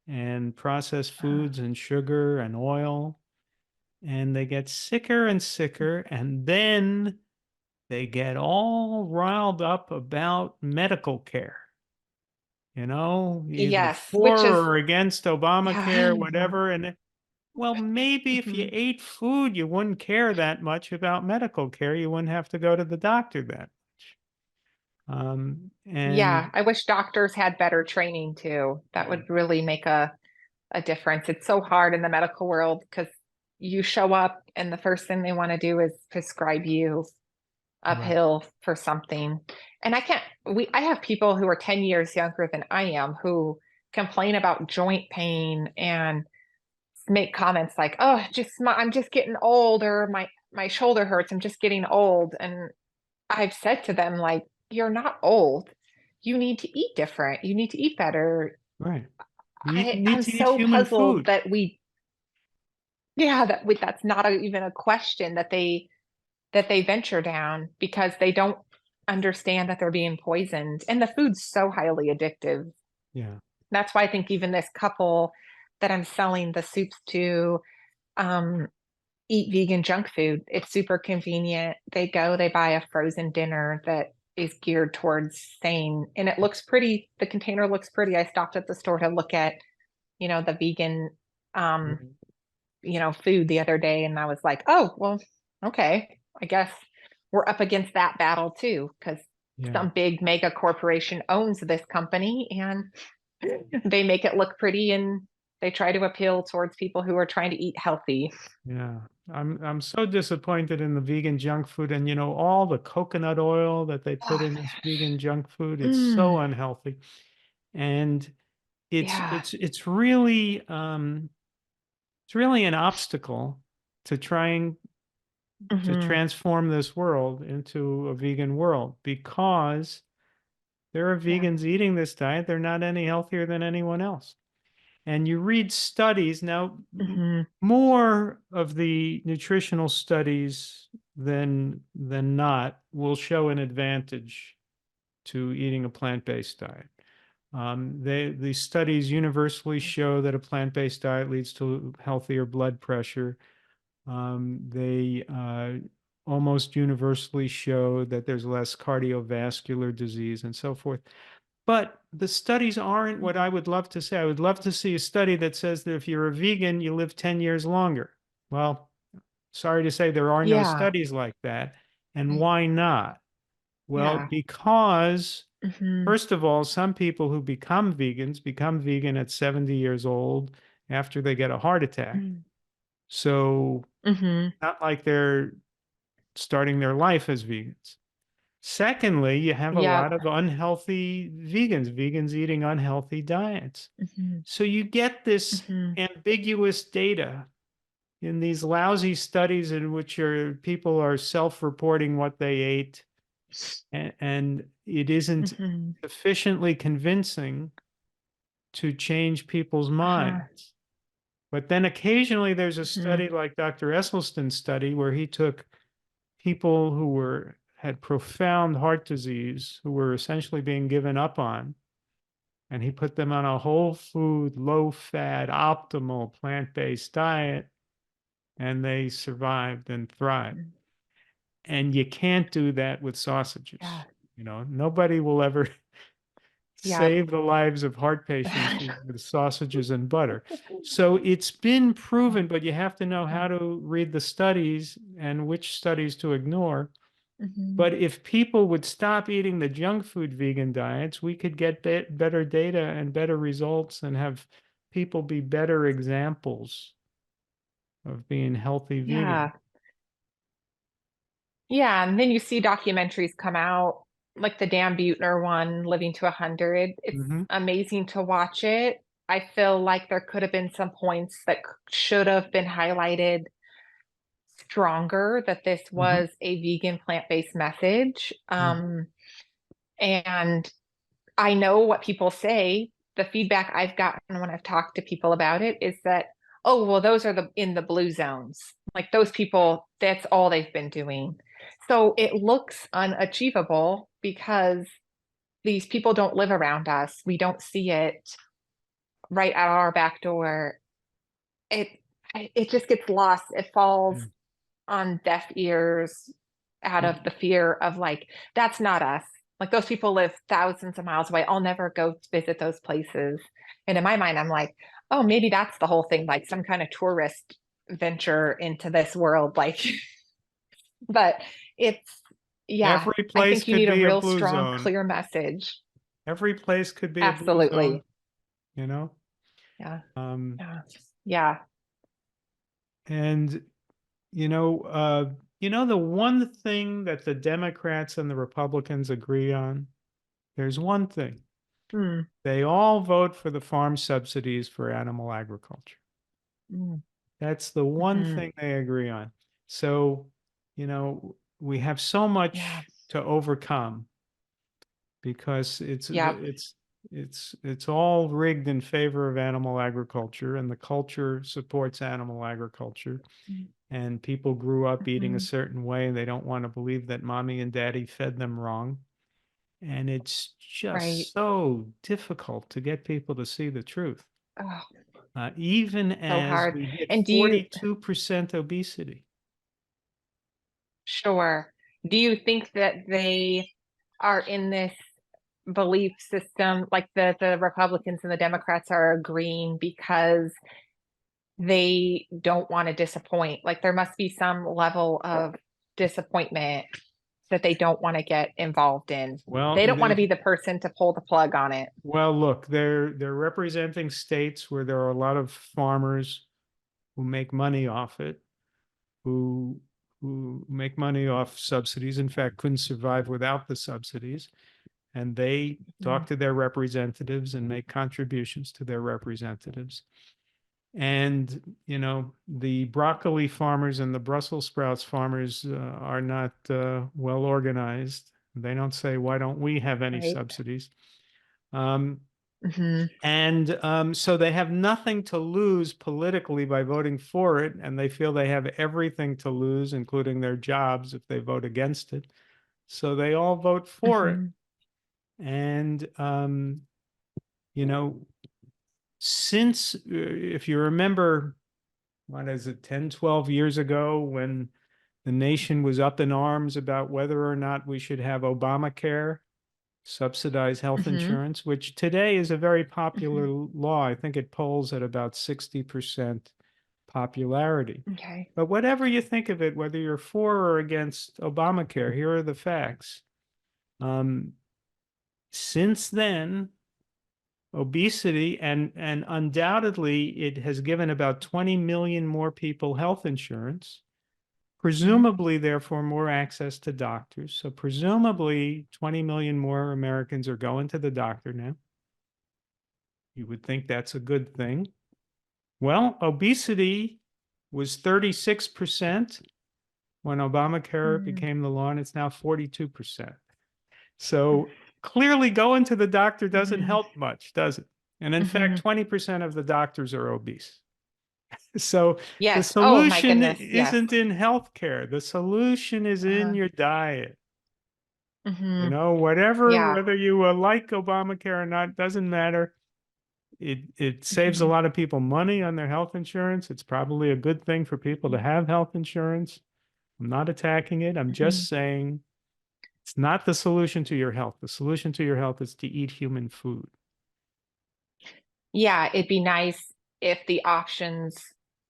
and processed foods and sugar and oil. And they get sicker and sicker, and then they get all riled up about medical care. Either for or against Obamacare, whatever. And Well, maybe if you Mhm. ate food, you wouldn't care that much about medical care. You wouldn't have to go to the doctor that much. Yeah, And I wish doctors had better training too. That would really make a difference. It's so hard in the medical world because you show up and the first thing they want to do is prescribe you a right, pill for something. And I have people who are 10 years younger than I am who complain about joint pain and make comments like, "Oh, I'm just getting old," or my shoulder hurts. I'm just getting old. And I've said to them like, "You're not old. You need to eat different. You need to eat better." right. You I'm need to eat so human puzzled food. that that's not even a question that they venture down because they don't understand that they're being poisoned. And the food's so highly addictive. Yeah. That's why I think even this couple that I'm selling the soups to, um, eat vegan junk food. It's super convenient. They buy a frozen dinner that is geared towards saying, and it looks pretty. The container looks pretty. I stopped at the store to look at, the vegan, um, Right. food the other day, and I was like, oh, well, okay. I guess we're up against that battle too, because Yeah. some big mega corporation owns this company and they make it look pretty and they try to appeal towards people who are trying to eat healthy. Yeah. I'm so disappointed in the vegan junk food, and all the coconut oil that they Oh put in my this gosh. vegan junk food. It's so Mm, unhealthy. And it's yeah. it's it's really it's really an obstacle to trying to Mhm. transform this world into a vegan world, because there are Yeah. vegans eating this diet. They're not any healthier than anyone else. And you read studies now, Mhm. more of the nutritional studies than not will show an advantage to eating a plant-based diet. The studies universally show that a plant-based diet leads to healthier blood pressure. They almost universally show that there's less cardiovascular disease and so forth. But the studies aren't what I Mhm. would love to say. I would love to see a study that says that if you're a vegan, you live 10 years longer. Well, sorry to say, there are no Yeah. studies like that. And Right. why not? Well, Yeah. because Mhm. first of all, some people who become vegan at 70 years old after they get a heart attack. Mm. So Mhm. not like they're starting their life as vegans. Secondly, you have a lot Yep. of unhealthy vegans eating unhealthy diets. Mhm. So you get this Mhm. ambiguous data in these lousy studies in which people are self-reporting what they ate, and it isn't Mhm. sufficiently convincing to change people's Uh-huh. minds. But then occasionally there's a Mhm. study like Dr. Esselstyn's study where he took people who had profound heart disease, who were essentially being given up on, and he put them on a whole food, low fat, optimal plant-based diet, and they survived and thrived. Mhm. And you can't do that with Yeah. sausages. Nobody will ever Yep. save the lives of heart patients with sausages and butter. So it's been proven, but you have to know how Uh-huh. to read the studies and which studies to ignore. Mhm. But if people would stop eating the junk food vegan diets, we could get better data and better results and have people be better examples of being healthy vegan. Yeah. Yeah, and then you see documentaries come out, like the Dan Buettner one, Living to 100. It's Hmm. amazing to watch it. I feel like there could have been some points that should have been highlighted stronger, that this Hmm. was a vegan plant-based message. Yeah. And I know what people say. The feedback I've gotten when I've talked to people about it is that, oh, well, those are in the blue zones. Like those people, that's all they've been doing. So it looks unachievable because these people don't live around us. We don't see it right out our back door. It it just gets lost. It falls Yeah. on deaf ears out Yeah. of the fear of like, that's not us. Like those people live thousands of miles away. I'll never go visit those places. And in my mind, I'm like, Oh, maybe that's the whole thing, like some kind of tourist venture into this world, like, but it's, yeah, Every I place think you could need a be a real blue strong, zone. clear message. Every place could be a blue zone, Absolutely. you know? Yeah. Um, Yeah. Yeah. and the one thing that the Democrats and the Republicans agree on, there's one thing. Mm, They all vote for the farm subsidies for animal agriculture. mm, That's the one mhm. thing they agree on. So, we have so much Yeah. to overcome because Yep. it's all rigged in favor of animal agriculture, and the culture supports animal agriculture. And people grew up eating a Mhm. certain way, and they don't want to believe that mommy and daddy fed them wrong. And it's Right. just so difficult to get people to see the truth, Oh, even so as hard. we hit And 42% obesity. sure. Do you think that they are in this belief system, like the Republicans and the Democrats are agreeing because they don't want to disappoint? Like there must be some level of disappointment that they don't want to get involved in. Well, They don't want to be the person to pull the plug on it. look, they're representing states where there are a lot of farmers who make money off it, who make money off subsidies. In fact, couldn't survive without the subsidies. And they talk Mm, to their representatives and make contributions to their representatives. And, the broccoli farmers and the Brussels sprouts farmers are not well organized. They don't say, why don't we have any right. subsidies? Um, Hmm. and so they have nothing to lose politically by voting for it. And they feel they have everything to lose, including their jobs, if they vote against it. So they all vote for it. Hmm. And, you know, since, if you remember, what is it, 10, 12 years ago, when the nation was up in arms about whether or not we should have Obamacare, subsidized health Hmm. insurance, which today is a very popular Hmm. law. I think it polls at about 60% popularity. Okay. But whatever you think of it, whether you're for or against Obamacare, here are the facts. Um, since then, obesity and undoubtedly it has given about 20 million more people health insurance, Hmm. presumably therefore more access to doctors. So presumably 20 million more Americans are going to the doctor now. You would think that's a good thing. Well, obesity was 36% when Obamacare Hmm. became the law, and it's now 42%. So clearly going to the doctor doesn't Hmm. help much, does it? And in fact, Hmm. 20% of the doctors are obese. So the Yes. Oh my solution goodness. Yes. isn't in healthcare. The solution is in Uh-huh. your diet. Hmm. Whatever, Yeah. whether you like Obamacare or not, doesn't matter. It saves a Hmm. lot of people money on their health insurance. It's probably a good thing for people to have health insurance. I'm not attacking it. I'm Hmm. just saying it's not the solution to your health. The solution to your health is to eat human food. Yeah, it'd be nice if the options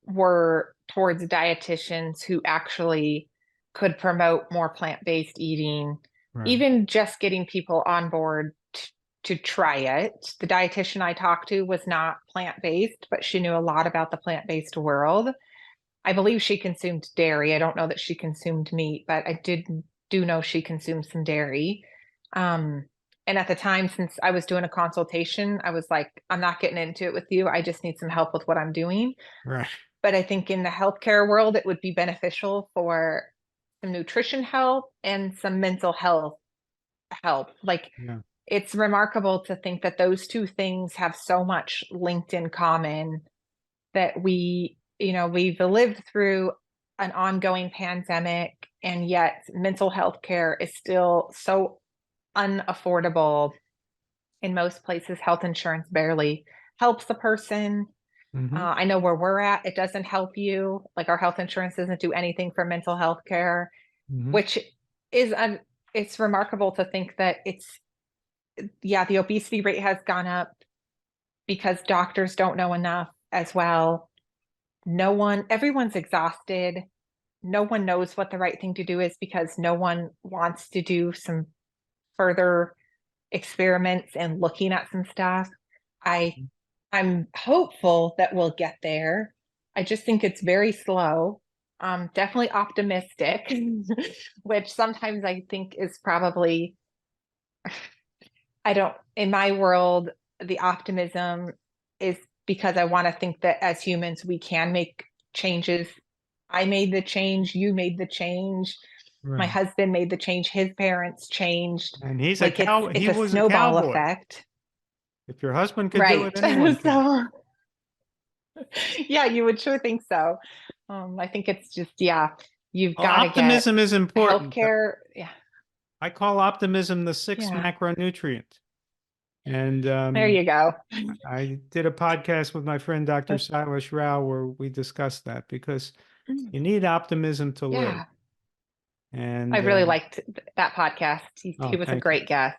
were towards dietitians who actually could promote more plant-based eating, Right. even just getting people on board to try it. The dietitian I talked to was not plant-based, but she knew a lot about the plant-based world. I believe she consumed dairy. I don't know that she consumed meat, but I do know she consumed some dairy. Um, and at the time, since I was doing a consultation, I was like, I'm not getting into it with you. I just need some help with what I'm doing. Right. But I think in the healthcare world, it would be beneficial for some nutrition help and some mental health help. Like Yeah. it's remarkable to think that those two things have so much linked in common, that we've lived through an ongoing pandemic, and yet mental health care is still so unaffordable. In most places, health insurance barely helps a person. Hmm. I know where we're at, it doesn't help you. Like our health insurance doesn't do anything for mental health care, Hmm. which is it's remarkable to think that yeah, the obesity rate has gone up because doctors don't know enough as well. Everyone's exhausted. No one knows what the right thing to do is because no one wants to do some further experiments and looking at some stuff. I'm hopeful that we'll get there. I just think it's very slow. Definitely optimistic, which sometimes I think is probably, in my world, the optimism is because I want to think that as humans, we can make changes. I made the change, you made the change. My Right. husband made the change, his parents changed. And he's Like a cow. it's He a was a snowball cowboy. effect. If your husband could do Right. it, anyone can. So yeah, you would sure think so. I think it's just, you've Well, got to get optimism is important. healthcare. Yeah. I call optimism the sixth Yeah. macronutrient. And There you go. I did a podcast with my friend Dr. Silas Rao where we discussed that because you need optimism to live. Yeah. And I really liked that podcast. He was a thank you. great guest.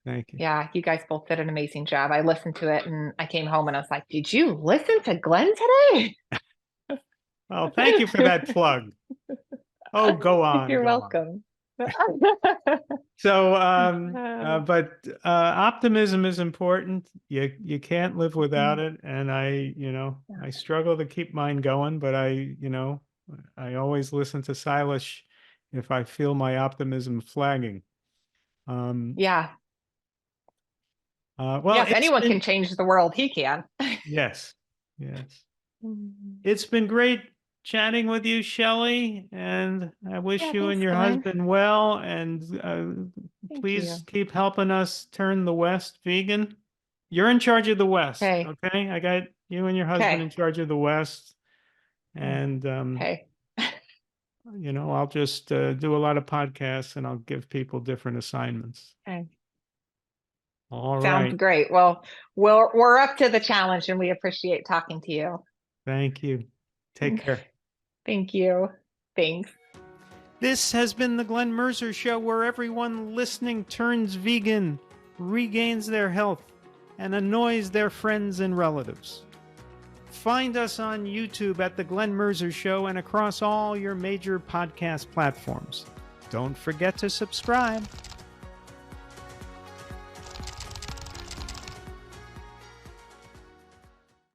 Thank you. Yeah, you guys both did an amazing job. I listened to it and I came home and I was like, did you listen to Glen today? Well, thank you for that plug. Oh, go on. You're go welcome. on. So, but optimism is important. You can't live without it. And I struggle to keep mine going, but I always listen to Silas if I feel my optimism flagging. Yeah. Well, if anyone can change the world, he can. Yes. It's been great chatting with you, Shelly, and I wish you and your husband well. And please keep helping us turn the West vegan. You're in charge of the West, okay? I got you and your husband in charge of the West, and I'll just do a lot of podcasts and I'll give people different assignments. Okay. All right. Sounds great. Well, we're up to the challenge and we appreciate talking to you. Thank you. Take care. Thank you. Thanks. This has been the Glen Mercer Show, where everyone listening turns vegan, regains their health, and annoys their friends and relatives. Find us on YouTube at the Glen Mercer Show and across all your major podcast platforms. Don't forget to subscribe.